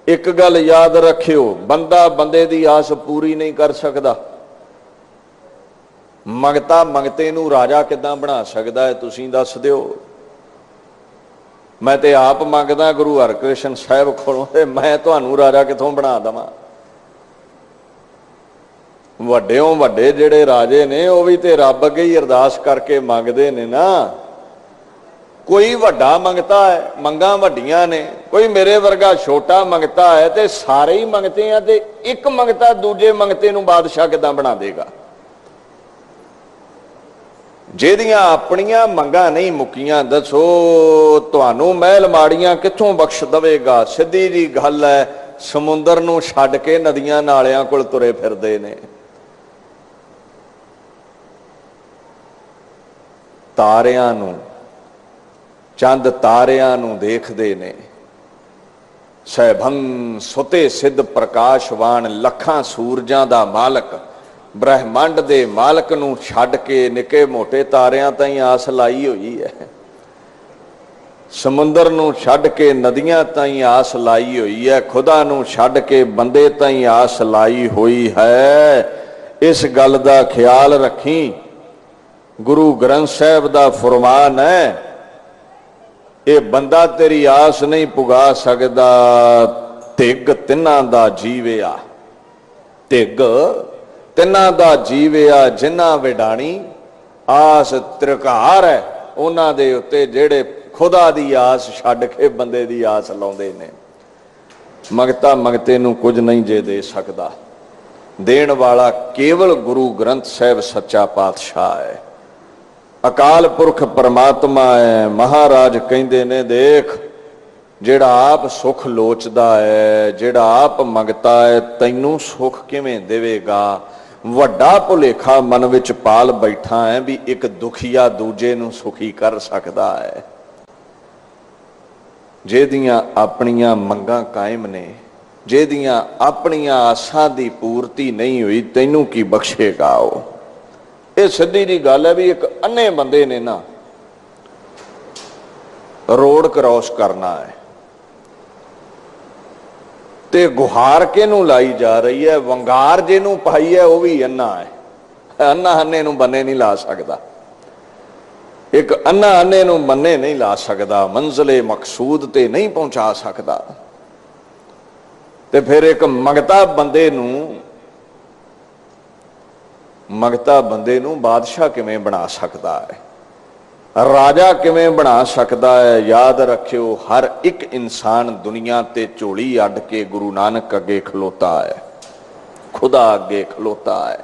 S2: एक गल याद रखियो, बंदा बंदे दी आस पूरी नहीं कर सकता। मंगता मंगते नूं राजा किदां बना सकता है, तुसीं दस दिओ। मैं ते आप मंगदा गुरु हरकृष्ण साहिब कोलों, ते मैं तुहानूं राजा किथों बना देवां। ਵੱਡਿਓਂ ਵੱਡੇ ਜਿਹੜੇ राजे ने वह भी तो रब अगे ही अरदास करके मंगते ने ना। कोई वड्डा मंगता है, मंगां वड्डियां ने, कोई मेरे वर्गा छोटा मंगता है, तो सारे ही मंगते हैं। तो एक मंगता दूजे मंगते नूं बादशाह किदां बना देगा। जिहदियां अपनियां मंगां नहीं मुक्कियां, दसो तुहानूं महल माड़ियां कित्थों बख्श देवेगा। सीधी जी गल है, समुंदर नूं छड्ड के नदियां नालियां कोल तुरे फिरदे ने। तारियां नूं, चंद तारियां नूं देखदे ने। सैभं सुते सिद्ध प्रकाशवान, लखां सूरजां दा मालक, ब्रह्मंड दे मालक नूं छड्ड के निके मोटे तारियां ताईं आस लाई होई है। समुंदर नूं छड्ड के नदियां ताईं आस लाई होई है। खुदा नूं छड्ड के बंदे ताईं आस लाई होई है। इस गल दा ख्याल रखी। गुरु ग्रंथ साहिब दा फरमान है, ये बंदा तेरी आस नहीं पुगा सकता। धिग तिन्हां दा जीविया, धिग तिन्हां दा जीविया जिन्हां विडाणी आस त्रिकार है उन्हां दे उत्ते जेड़े खुदा दी आस छड्ड के बंदे दी आस लाउंदे ने। मंगता मंगते नूं कुछ नहीं जे दे सकदा। देण वाला केवल गुरु ग्रंथ साहिब सच्चा पातशाह है, अकाल पुरख परमात्मा है। महाराज कहंदे ने, देख जेड़ा आप सुख लोचदा है, जेड़ा आप मंगता है, तैनूं सुख किवें देवेगा। वड्डा भुलेखा मन विच पाल बैठा है भी एक दुखिया दूजे नूं सुखी कर सकदा है। जिहदियां अपनियां मंगां कायम ने, जिहदियां अपनियां आसां दी पूर्ति नहीं हुई, तैनूं की बख्शेगा वो। ये सीधी जी गल है भी एक अन्ने बंदे ने ना रोड क्रॉस करना है, ते गुहार किहनूं लाई जा रही है, वंगार जिहनूं पाई है वह भी अन्ना है। अन्ना अन्ने नूं बन्ने नहीं ला सकता। एक अन्ना अन्ने नूं बन्ने नहीं ला सकता, मंजिले मकसूद ते नहीं पहुंचा सकता। ते फिर एक मंगता बंदे नूं बादशाह किवें बना सकता है, राजा किवें बना सकता है। याद रखियो, हर एक इंसान दुनिया ते झोली अड्ड के गुरु नानक अगे खलोता है, खुदा अगे खलोता है।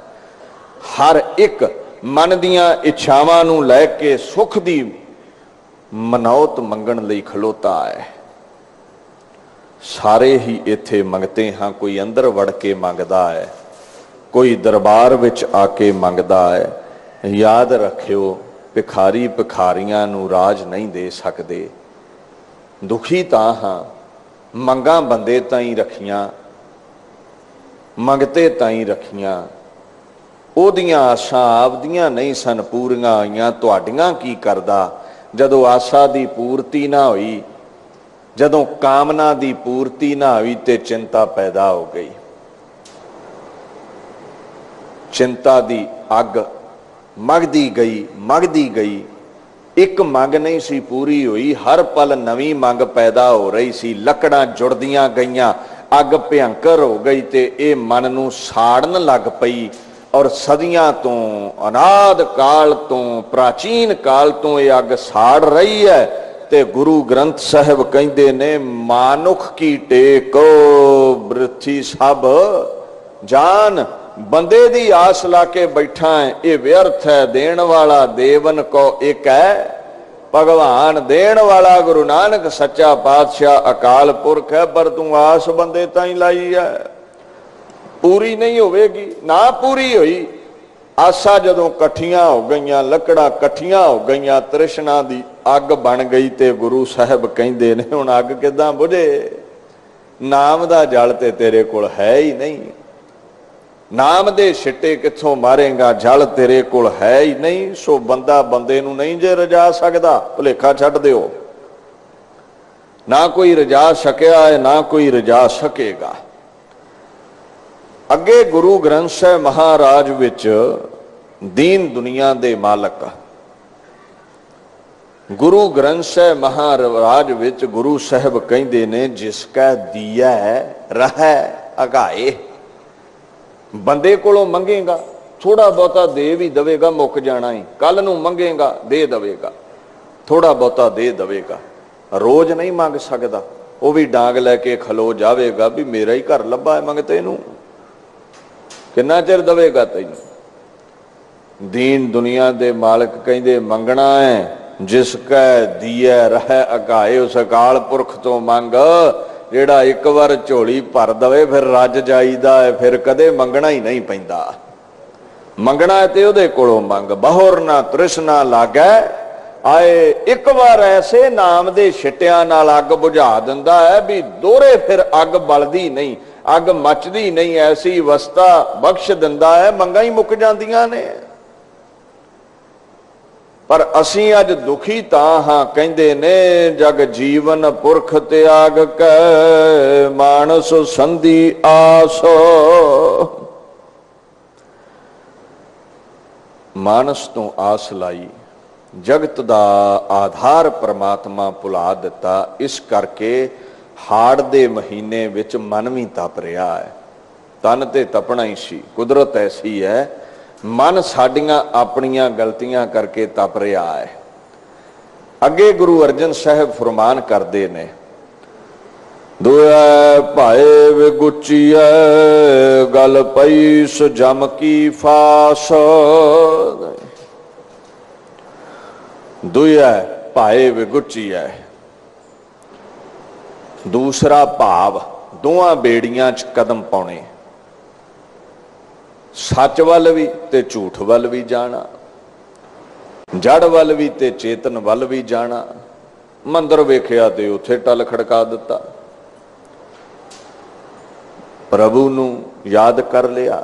S2: हर एक मन दियां इच्छावां नूं लै के सुख दी मनौत मंगण लई खलोता है। सारे ही इत्थे मंगते हाँ, कोई अंदर वड़ के मंगदा है, कोई दरबार विच आके मंगदा है। याद रखियो, भिखारी भिखारियां नूं राज नहीं दे सकते। दुखी तां हां, मंगां बंदे ताईं रखियां, मंगते ताईं रखियां। ओदियां आसां आपदियां नहीं सन पूरीआं होईयां, तुहाडीआं की करदा। जदों आसा दी पूर्ति ना होई, जदों कामना दी पूर्ति ना हुई, ते चिंता पैदा हो गई। चिंता दी अग मगदी गई। एक मंग नहीं सी पूरी हुई, हर पल नवी मंग पैदा हो रही सी। लकड़ां जुड़दियां गईयां, अग भयंकर हो गई ते ये मन नूं साड़न लग पई। और सदियां तो, अनाद काल तो, प्राचीन काल तो ये अग साड़ रही है। ते गुरु ग्रंथ साहिब कहंदे ने, मानुख की टेको बृथी सब जान। बंदे दी आस लाके बैठा है, ये व्यर्थ है। देण वाला देवन को एक है भगवान, देण वाला गुरु नानक सच्चा पातशाह अकाल पुरख है। पर तू आस बंदे ताईं लाई है, पूरी नहीं होवेगी। ना पूरी हुई, आसा जदों कट्ठियां हो गईयां, लकड़ा कट्ठियां हो गईयां, तृष्णा दी अग बन गई। ते गुरु साहब कहंदे ने, हुण अग किदां बुझे? नाम दा जल ते तेरे कोल है ही नहीं। नाम दे छिट्टे कित्थों मारेगा, जल तेरे कोल है ही नहीं। सो बंदा बंदे नूं नहीं जे रजा सकदा, भुलेखा छड्ड दिओ। ना कोई रजा सकिया है ना कोई रजा सकेगा। अगे गुरु ग्रंथ साहिब महाराज विच दीन दुनिया दे मालक गुरु ग्रंथ साहिब महाराज विच गुरु साहिब कहंदे ने जिसका दिया रह अगाए। बंदे कोलों मंगेगा थोड़ा बहुता दे भी देवेगा, मुक जाना ही, कल नूं मंगेगा दे देवेगा, थोड़ा बहुता दे देवेगा, रोज नहीं मंग सकदा। वो भी डांग लैके खलो जाएगा भी मेरा ही घर लभा है मंगते नूं, किन्ना चिर देवेगा तैनूं। दीन दुनिया दे मालिक कहंदे मंगना है जिसका दिया रह अगाए, उस अकाल पुरख तो मंग जेड़ा एक बार झोली भर दवे फिर रज जाईदा है, फिर कदे मंगना ही नहीं पैंदा। मंगना है ते उहदे कोलों मंग, बहुर ना तृष्णा लागै आए। एक बार ऐसे नाम दे छिट्टियां नाल अग बुझा दिंदा है भी दोहरे फिर अग बलदी नहीं, अग मचदी नहीं, ऐसी अवस्था बख्श दिंदा है, मंगां ही मुक जांदियां ने। पर असीं अज दुखी तां हां, कहंदे ने जग जीवन पुरख त्याग कै मानस संधि आस। मानस तो आस लाई, जगत दा आधार परमात्मा भुला दिता। इस करके हाड़ दे महीने विच मन भी तप रहा है। तन ते तपना ही सी, कुदरत ऐसी है, मन साडियां अपनियां गलतियां करके तप रहा है। अगे गुरु अर्जन साहब फरमान करते ने दुआ भाए विगुचिया गल पई सो जम की फास। दुआ भाए विगुचिया, दूसरा भाव दोवां बेड़ियां च कदम पाने, सच वल भी ते झूठ वल भी जाना, जड़ वल भी ते चेतन वल भी जाना। मंदिर वेखिया ते उत्थे टल खड़का दिता, प्रभु नूं याद कर लिया,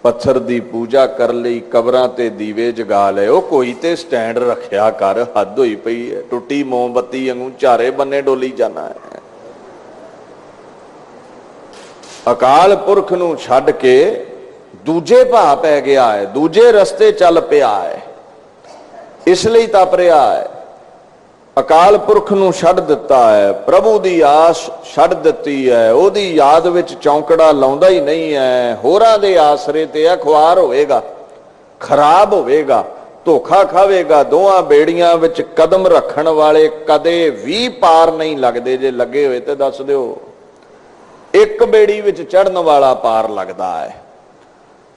S2: पत्थर दी पूजा कर ली, कबरां ते दीवे जगा ले। ओ कोई ते स्टैंड रखिया कर, हद होई पई है, टुटी मोमबत्ती वांगू चारे बन्ने डोली जाना है। अकाल पुरख नूं छड्ड के दूजे भाव पै गया है, दूजे रस्ते चल पिया है, इसलिए तप रहा है। अकाल पुरख नूं छड्ड दिता है, प्रभु दी आस छड्ड दिती है, ओदी याद विच चौंकड़ा लाउंदा ही नहीं है, होरां दे आसरे ते अखबार होएगा, खराब होएगा, धोखा खावेगा। दोवां बेड़ियां विच कदम रखण वाले कदे भी पार नहीं लगदे। जे लगे होए ते दस दिओ, एक बेड़ी विच चढ़न वाला पार लगदा है,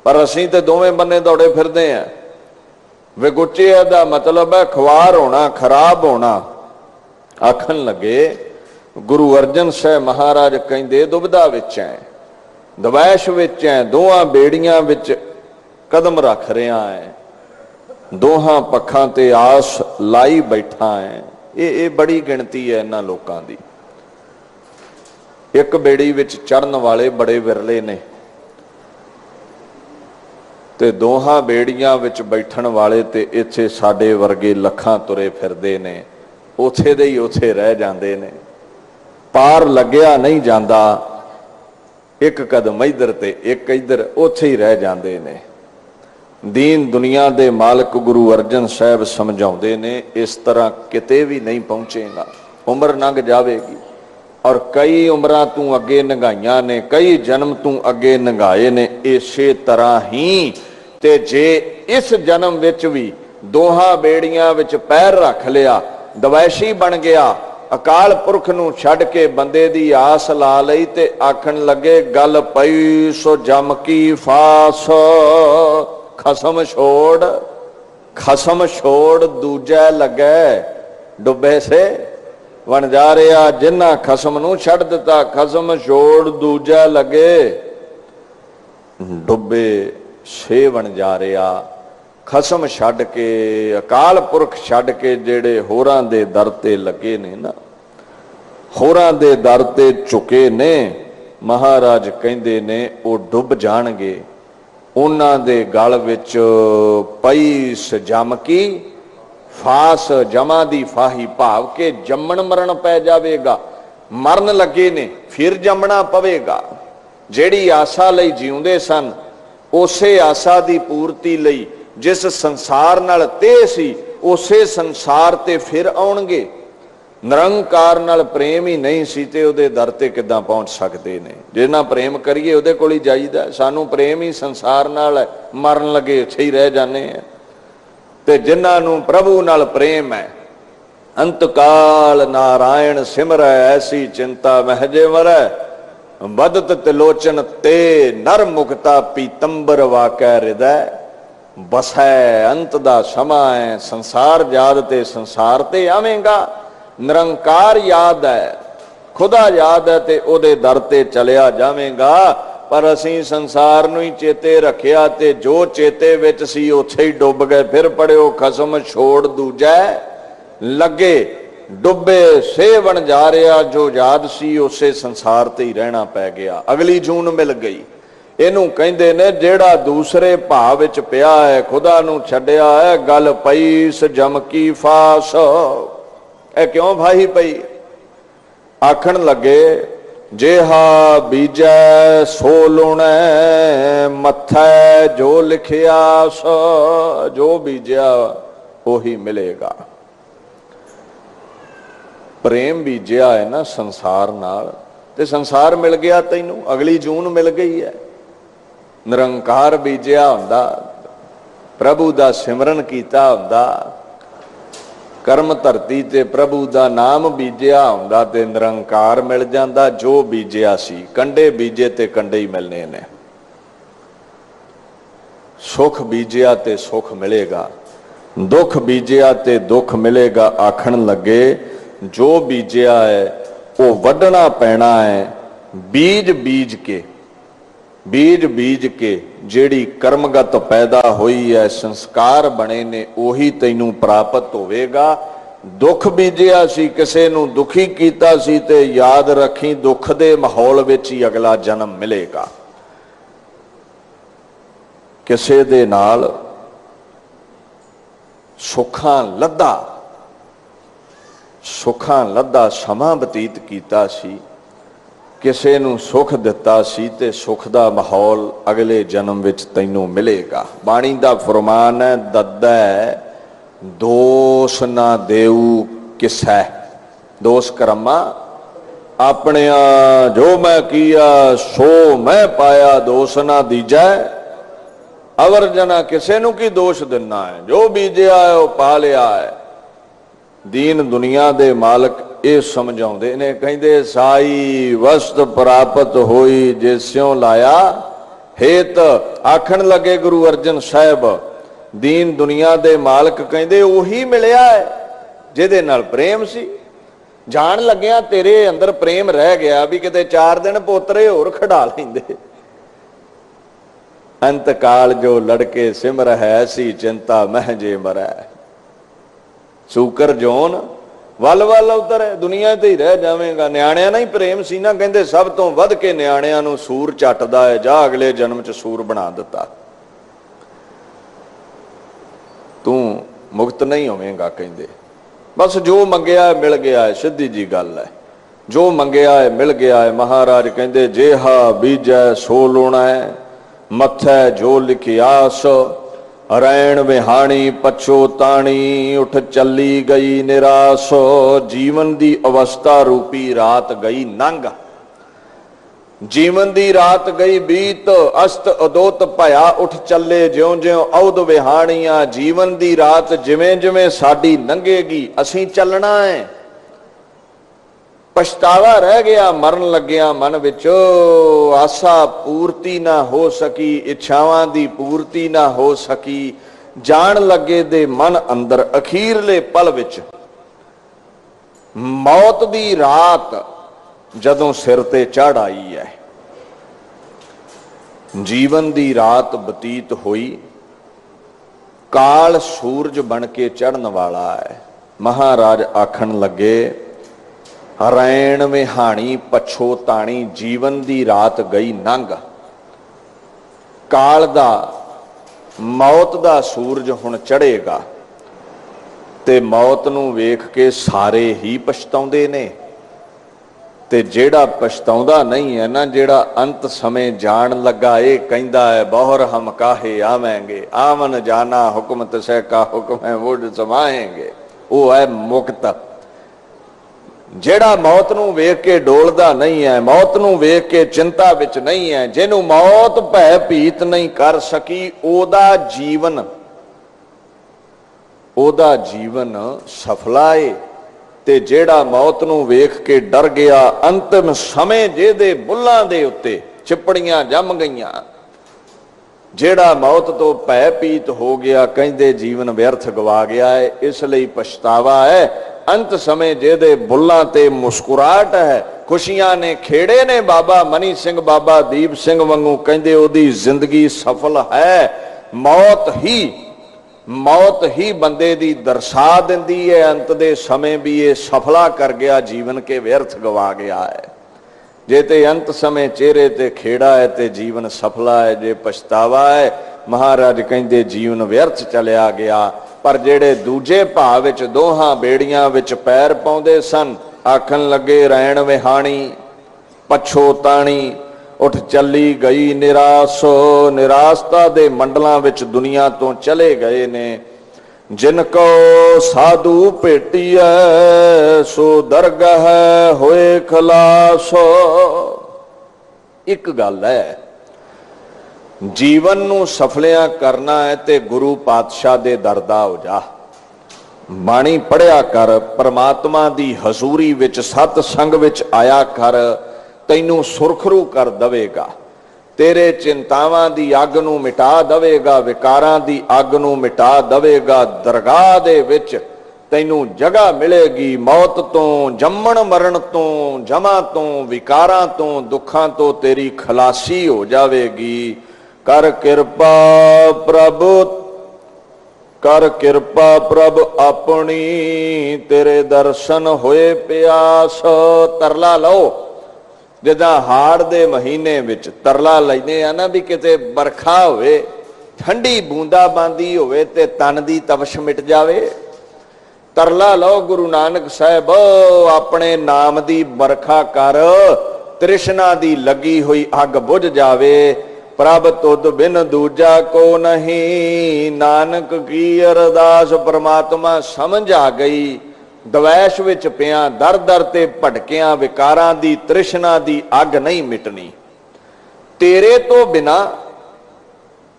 S2: पर असीं ते दोवें बन्ने दौड़े फिरदे हैं। विगुचिया दा मतलब है खवार होना, खराब होना। आखन लगे गुरु अर्जन साहब महाराज कहंदे दुविधा विच है, दवैश विच है, दोहां बेड़ियां विच कदम रख रहा है, दोहां पक्खां ते आस लाई बैठा है। ये बड़ी गिणती है इन्हां लोकां दी। एक बेड़ी विच चढ़न वाले बड़े विरले ने ते दोहां बेड़ियां विच बैठण वाले ते इत्थे साडे वर्गे लखां तुरे फिरदे ने, उथे दे ही उथे रह जांदे ने, पार लग्या नहीं जांदा। एक कदम इधर ते एक इधर, उथे ही रह जांदे ने। दीन दुनिया दे मालिक गुरु अर्जन साहब समझाउंदे ने इस तरह किते भी नहीं पहुंचेगा, उम्र लंघ जावेगी। और कई उम्रां तू अगे नंगाइयां ने, कई जन्म तू अगे नंगाए ने, इसे तरह ही ते जे इस जन्म विच भी दोहां बेड़ियां विच पैर रख लिया, दवैशी बन गया, अकाल पुरख नूं छड्ड के बंदे दी आस ला लई ते आखण लगे गल पई सो जम की फास। खसम छोड़ दूजा लगे डुबे से बन जा रहा। जिन्ना खसम नूं छड्ड दिता, खसम छोड़ दूजा लगे डुबे छे बन जा रहा। खसम छड्ड के अकाल पुरख छड्ड के जेड़े होरां दे दर ते लगे ने ना, होरां दे दर ते झुके ने, महाराज कहंदे ने वो डुब जाणगे। उन्हां दे गल विच पई सजम की फास जमा दी फाही भाव के जम्मण मरण पै जावेगा। मरण लगे ने फिर जमना पवेगा। जेड़ी आशा लई जिउंदे सन उसे आशा दी पूर्ति लई जिस संसार नाल ते सी उसे संसार ते फिर आउणगे। निरंकार नाल प्रेम ही नहीं सी ते उहदे दर ते किदां पहुंच सकदे ने। जिन्ना प्रेम करिए उहदे कोल ही जाईदा। सानू प्रेम ही संसार नाल है, मरन लगे उत्थे ही रह जाने हैं। ते जिन्हां नूं प्रभु नाल प्रेम है, अंतकाल नारायण सिमरै ऐसी चिंता महजे मरै। बदत तिलोचन ते नर मुक्ता पीतंबर वाकै हृदय। बसै अंत दा समा है, संसार याद ते संसार ते आवेंगा। निरंकार याद है, खुदा याद है ते ओदे दर ते चलिया जावेगा। पर असीं संसार नूं ही चेते रखिया ते जो चेते विच सी उत्थे ही डुब गए। फिर पढ़िओ खसम छोड़ दूजै लगे, डुबे सेवन जा रहा। जो याद सी उसे संसार ते ही रहना पै गया। अगली जून मिल गई। इनू कहंदे ने जेड़ा दूसरे भाव विच पिया है, खुदा नूं छड्डिया है, गल पई इस जम की फास। ए क्यों फाही पई? आखण लगे जेहा बीजै सो लुणै, मथै जो लिखिया सो। जो बीजिया ओही मिलेगा। प्रेम बीजिया है ना संसार नाल, ते संसार मिल गया तैनू। अगली जून मिल गई है। निरंकार बीजिया हुंदा, प्रभु दा सिमरन कीता हुंदा, कर्म धरती ते प्रभु दा नाम बीजिया हुंदा ते निरंकार मिल जांदा। जो बीजिया सी, कंडे बीजे ते कंडे ही मिलने ने। सुख बीजिया ते सुख मिलेगा, दुख बीजिया ते दुख मिलेगा। आखण लगे जो बीजिया है वो वड्ढना पैना है। बीज बीज के, बीज बीज के जेड़ी कर्मगत पैदा हुई है, संस्कार बने ने, उही तैनू प्राप्त होवेगा। दुख बीजिया सी, किसे नू दुखी कीता सी ते याद रखी दुख दे माहौल विच ही अगला जन्म मिलेगा। किसे दे नाल सुखां लद्दा समा बतीत कीता सी, किसे नू सुख दिता सी ते सुख दा माहौल अगले जन्म विच तैनू मिलेगा। बाणी दा फरमान है, दद्दै दोष ना देऊ किसै। दोष करमा अपने जो मैं किया सो मैं पाया, दोष ना दीजै अवर जना। किसे नू की दोष दिना है, जो बीजिया है वो पा लिया है। दीन दुनिया दे मालक ये समझाते ने, कहते साई वस्त प्राप्त होई जिस्यों लाया हेत। आखण लगे गुरु अर्जन साहब, दीन दुनिया दे मालक कहते उही मिलिया है जिहदे नाल प्रेम सी। जान लग्या तेरे अंदर प्रेम रह गया भी किते 4 दिन पोतरे होर खड़ा लेंदे। अंतकाल जो लड़के सिमर है ऐसी चिंता महजे मरै। सूकर जोन वल वल उतर दुनिया ते ही रह जावेगा। न्याणियां नहीं प्रेम सी ना, कहते सब तो वध के न्याणियां नूं सूर झटदा है, जा अगले जन्म च सूर बना दिता। तू मुक्त नहीं होवेगा। कहते बस जो मंगया है मिल गया है। सीधी जी गल है, जो मंगया है मिल गया है। महाराज कहते जेहा बीजै सो लुणै, मथै जो लिखियास। रैण विहाणी पछोताणी, उठ चली गई निराश। जीवन दी अवस्था रूपी रात गई नंग, जीवन दी रात गई बीत। अस्त अदोत भया उठ चले ज्यों ज्यों औद विहाणियां। जीवन दी रात जिवें जिवें साडी लंघेगी असीं चलना है। पछतावा रह गया मरन लग्या मन विच, आशा पूर्ति ना हो सकी, इच्छावां दी पूर्ति ना हो सकी। जान लगे दे मन अंदर अखीरले पल विच मौत दी रात जदों सिर ते चढ़ आई है। जीवन दी रात बतीत हुई, काल सूरज बन के चढ़न वाला है। महाराज आखन लगे रैण विहाणी पछोताणी, जीवन दी रात गई नंग। काल दा मौत दा सूरज हुण चढ़ेगा। ਤੇ ਮੌਤ ਨੂੰ ਵੇਖ ਕੇ ਸਾਰੇ ਹੀ ਪਛਤਾਉਂਦੇ ਨੇ। ਤੇ ਜਿਹੜਾ ਪਛਤਾਉਂਦਾ ਨਹੀਂ ਹੈ ਨਾ, ਜਿਹੜਾ ਅੰਤ ਸਮੇਂ ਜਾਣ ਲੱਗਾ ਇਹ ਕਹਿੰਦਾ ਹੈ ਬਹੁਰ ਹਮ ਕਾਹੇ ਆਵੇਂਗੇ, ਆਵਨ ਜਾਣਾ ਹੁਕਮ ਤਸੈ ਕਾ ਹੁਕਮ ਹੈ ਵੁੱਢ ਸਮਾਏਂਗੇ, ਉਹ ਹੈ ਮੁਕਤ। ਜਿਹੜਾ ਮੌਤ ਨੂੰ ਵੇਖ ਕੇ ਡੋਲਦਾ ਨਹੀਂ ਹੈ, ਮੌਤ ਨੂੰ ਵੇਖ ਕੇ ਚਿੰਤਾ ਵਿੱਚ ਨਹੀਂ ਹੈ, ਜਿਹਨੂੰ ਮੌਤ ਭੈ ਭੀਤ ਨਹੀਂ ਕਰ ਸਕੀ, ਉਹਦਾ ਜੀਵਨ ਸਫਲਾ ਏ। ਤੇ ਜਿਹੜਾ ਮੌਤ ਨੂੰ ਵੇਖ ਕੇ ਡਰ ਗਿਆ, ਅੰਤਿਮ ਸਮੇਂ ਜਿਹਦੇ ਬੁੱਲਾਂ ਦੇ ਉੱਤੇ ਚਿਪੜੀਆਂ ਜੰਮ ਗਈਆਂ, ਜਿਹੜਾ ਮੌਤ ਤੋਂ ਭੈ ਭੀਤ ਹੋ ਗਿਆ, ਕਹਿੰਦੇ ਜੀਵਨ ਵਿਅਰਥ ਗਵਾ ਗਿਆ ਹੈ। ਇਸ ਲਈ ਪਛਤਾਵਾ ਹੈ। ਅੰਤ ਸਮੇਂ ਜਿਹਦੇ ਬੁੱਲਾਂ ਤੇ ਮੁਸਕਰਾਹਟ ਹੈ, ਖੁਸ਼ੀਆਂ ਨੇ, ਖੇੜੇ ਨੇ, ਬਾਬਾ ਮਨੀ ਸਿੰਘ, ਬਾਬਾ ਦੀਪ ਸਿੰਘ ਵਾਂਗੂ, ਕਹਿੰਦੇ ਉਹਦੀ ਜ਼ਿੰਦਗੀ ਸਫਲ ਹੈ। ਮੌਤ ਹੀ ਬੰਦੇ ਦੀ ਦਰਸਾ ਦਿੰਦੀ ਹੈ ਅੰਤ ਦੇ ਸਮੇਂ ਵੀ ਇਹ ਸਫਲਾ ਕਰ ਗਿਆ, ਜੀਵਨ ਕੇ ਵਿਅਰਥ ਗਵਾ ਗਿਆ ਹੈ। ਜੇ ਤੇ ਅੰਤ ਸਮੇਂ ਚਿਹਰੇ ਤੇ ਖੇੜਾ ਹੈ ਤੇ ਜੀਵਨ ਸਫਲਾ ਹੈ, ਜੇ ਪਛਤਾਵਾ ਹੈ ਮਹਾਰਾਜ ਕਹਿੰਦੇ ਜੀਵਨ ਵਿਅਰਥ ਚਲਿਆ ਗਿਆ। ਪਰ ਜਿਹੜੇ ਦੂਜੇ ਭਾਵ ਵਿੱਚ ਦੋਹਾਂ ਬੇੜੀਆਂ ਵਿੱਚ ਪੈਰ ਪਾਉਂਦੇ ਸਨ, ਆਖਣ ਲੱਗੇ ਰਹਿਣ ਵਿਹਾਣੀ ਪਛੋਤਾਣੀ, ਉੱਠ ਚੱਲੀ ਗਈ ਨਿਰਾਸਤਾ ਦੇ ਮੰਡਲਾਂ ਵਿੱਚ ਦੁਨੀਆ ਤੋਂ ਚਲੇ ਗਏ ਨੇ। ਜਿਨ ਕੋ ਸਾਧੂ ਭੇਟੀਐ ਸੋ ਦਰਗਾਹ ਹੋਏ ਖਲਾਸ। ਇੱਕ ਗੱਲ ਹੈ, ਜੀਵਨ ਨੂੰ ਸਫਲਿਆਂ ਕਰਨਾ ਹੈ ਤੇ ਗੁਰੂ ਪਾਤਸ਼ਾਹ ਦੇ ਦਰ ਦਾ ਹੋ ਜਾ, ਬਾਣੀ ਪੜਿਆ ਕਰ, ਪਰਮਾਤਮਾ ਦੀ ਹਜ਼ੂਰੀ ਵਿੱਚ ਸਤ ਸੰਗ ਵਿੱਚ ਆਇਆ ਕਰ, ਤੈਨੂੰ ਸੁਰਖਰੂ ਕਰ ਦਵੇਗਾ, ਤੇਰੇ ਚਿੰਤਾਵਾਂ ਦੀ ਅੱਗ ਨੂੰ ਮਿਟਾ ਦਵੇਗਾ, ਵਿਕਾਰਾਂ ਦੀ ਅੱਗ ਨੂੰ ਮਿਟਾ ਦਵੇਗਾ। ਦਰਗਾਹ ਦੇ ਵਿੱਚ ਤੈਨੂੰ ਜਗ੍ਹਾ ਮਿਲੇਗੀ, ਮੌਤ ਤੋਂ, ਜੰਮਣ ਮਰਨ ਤੋਂ, ਜਮਾ ਤੋਂ, ਵਿਕਾਰਾਂ ਤੋਂ, ਦੁੱਖਾਂ ਤੋਂ ਤੇਰੀ ਖਲਾਸੀ ਹੋ ਜਾਵੇਗੀ। ਕਰ ਕਿਰਪਾ ਪ੍ਰਭ ਆਪਣੀ, ਤੇਰੇ ਦਰਸ਼ਨ ਹੋਏ ਪਿਆਸ। ਤਰਲਾ ਲਓ, ਜਿੱਦਾਂ ਹਾੜ ਦੇ ਮਹੀਨੇ ਵਿੱਚ ਤਰਲਾ ਲੈਂਦੇ ਆ ਨਾ ਵੀ ਕਿਤੇ ਬਰਖਾ ਹੋਵੇ, ਠੰਡੀ ਬੂੰਦਾ ਬਾਂਦੀ ਹੋਵੇ ਤੇ ਤਨ ਦੀ ਤਪਸ਼ ਮਿਟ ਜਾਵੇ। ਤਰਲਾ ਲਓ ਗੁਰੂ ਨਾਨਕ ਸਾਹਿਬ, ਆਪਣੇ ਨਾਮ ਦੀ ਬਰਖਾ ਕਰ, ਤ੍ਰਿਸ਼ਨਾ ਦੀ ਲੱਗੀ ਹੋਈ ਅੱਗ ਬੁਝ ਜਾਵੇ। ਪ੍ਰਭ ਤੁਧ ਬਿਨ ਦੂਜਾ ਕੋ ਨਹੀਂ, ਨਾਨਕ ਕੀ ਅਰਦਾਸ। ਪਰਮਾਤਮਾ ਸਮਝ ਆ ਗਈ, ਦਵੈਸ਼ ਵਿੱਚ ਪਿਆ, ਦਰ ਦਰ ਤੇ ਭਟਕਿਆਂ, ਵਿਕਾਰਾਂ ਦੀ ਤ੍ਰਿਸ਼ਨਾ ਦੀ ਅੱਗ ਨਹੀਂ ਮਿਟਣੀ। ਤੇਰੇ ਤੋਂ ਬਿਨਾ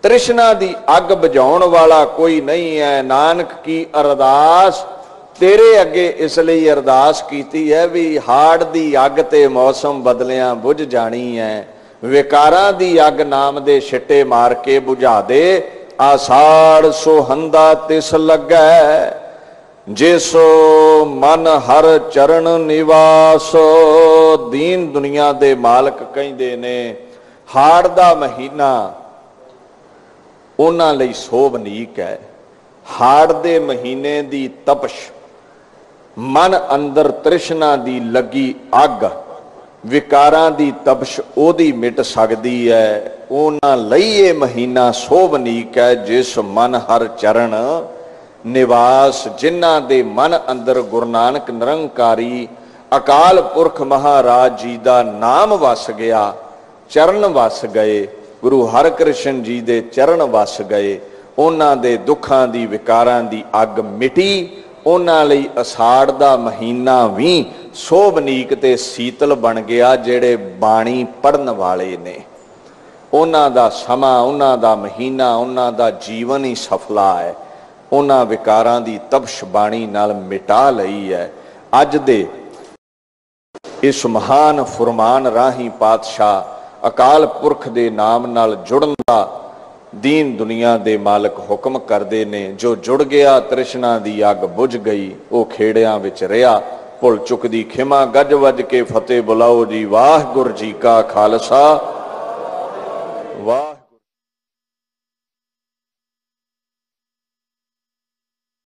S2: ਤ੍ਰਿਸ਼ਨਾ ਦੀ ਅੱਗ ਬੁਝਾਉਣ ਵਾਲਾ ਕੋਈ ਨਹੀਂ ਹੈ। ਨਾਨਕ ਕੀ ਅਰਦਾਸ ਤੇਰੇ ਅੱਗੇ ਇਸ ਲਈ ਅਰਦਾਸ ਕੀਤੀ ਹੈ ਵੀ ਹਾੜ ਦੀ ਅੱਗ ਤੇ ਮੌਸਮ ਬਦਲਿਆਂ ਬੁਝ ਜਾਣੀ ਹੈ, ਵਿਕਾਰਾਂ ਦੀ ਅੱਗ ਨਾਮ ਦੇ ਛਿੱਟੇ ਮਾਰ ਕੇ ਬੁਝਾ ਦੇ। ਆਸਾੜ ਸੁਹੰਦਾ ਤਿਸ ਲੱਗੈ, ਜਿਸੋ ਮਨ ਹਰ ਚਰਨ ਨਿਵਾਸ। ਦੀਨ ਦੁਨੀਆ ਦੇ ਮਾਲਕ ਕਹਿੰਦੇ ਨੇ ਹਾੜ ਦਾ ਮਹੀਨਾ ਉਹਨਾਂ ਲਈ ਸੋਭਨੀਕ ਹੈ। ਹਾੜ ਦੇ ਮਹੀਨੇ ਦੀ ਤਪਸ਼, ਮਨ ਅੰਦਰ ਤ੍ਰਿਸ਼ਨਾ ਦੀ ਲੱਗੀ ਅੱਗ, ਵਿਕਾਰਾਂ ਦੀ ਤਪਸ਼ ਉਹਦੀ ਮਿਟ ਸਕਦੀ ਹੈ। ਉਹਨਾਂ ਲਈ ਇਹ ਮਹੀਨਾ ਸੋਭਨੀਕ ਹੈ। ਜਿਸ ਮਨ ਹਰ ਚਰਨ ਨਿਵਾਸ, ਜਿਨ੍ਹਾਂ ਦੇ ਮਨ ਅੰਦਰ ਗੁਰੂ ਨਾਨਕ ਨਿਰੰਕਾਰੀ ਅਕਾਲ ਪੁਰਖ ਮਹਾਰਾਜ ਜੀ ਦਾ ਨਾਮ ਵਸ ਗਿਆ, ਚਰਨ ਵਸ ਗਏ, ਗੁਰੂ ਹਰਿਕ੍ਰਿਸ਼ਨ ਜੀ ਦੇ ਚਰਨ ਵਸ ਗਏ, ਉਹਨਾਂ ਦੇ ਦੁੱਖਾਂ ਦੀ, ਵਿਕਾਰਾਂ ਦੀ ਅੱਗ ਮਿਟੀ। ਉਹਨਾਂ ਲਈ ਅਸਾੜ ਦਾ ਮਹੀਨਾ ਵੀ ਸੋਭਨੀਕ ਤੇ ਸੀਤਲ ਬਣ ਗਿਆ। ਜਿਹੜੇ ਬਾਣੀ ਪੜ੍ਹਨ ਵਾਲੇ ਨੇ, ਉਹਨਾਂ ਦਾ ਸਮਾਂ, ਉਹਨਾਂ ਦਾ ਮਹੀਨਾ, ਉਹਨਾਂ ਦਾ ਜੀਵਨ ਹੀ ਸਫਲਾ ਹੈ। ਉਹਨਾਂ ਵਿਕਾਰਾਂ ਦੀ ਤਪਸ਼ ਬਾਣੀ ਨਾਲ ਮਿਟਾ ਲਈ ਹੈ। ਅੱਜ ਦੇ ਇਸ ਮਹਾਨ ਫੁਰਮਾਨ ਰਾਹੀਂ ਪਾਤਸ਼ਾਹ ਅਕਾਲ ਪੁਰਖ ਦੇ ਨਾਮ ਨਾਲ ਜੁੜਨ ਦਾ ਦੀਨ ਦੁਨੀਆ ਦੇ ਮਾਲਕ ਹੁਕਮ ਕਰਦੇ ਨੇ। ਜੋ ਜੁੜ ਗਿਆ, ਤ੍ਰਿਸ਼ਨਾ ਦੀ ਅੱਗ ਬੁਝ ਗਈ, ਉਹ ਖੇੜਿਆਂ ਵਿੱਚ ਰਿਹਾ। ਭੁੱਲ ਚੁੱਕ ਦੀ ਖਿਮਾ, ਗੱਜ ਵੱਜ ਕੇ ਫਤਿਹ ਬੁਲਾਓ ਜੀ। ਵਾਹਿਗੁਰੂ ਜੀ ਕਾ ਖਾਲਸਾ, ਵਾਹ।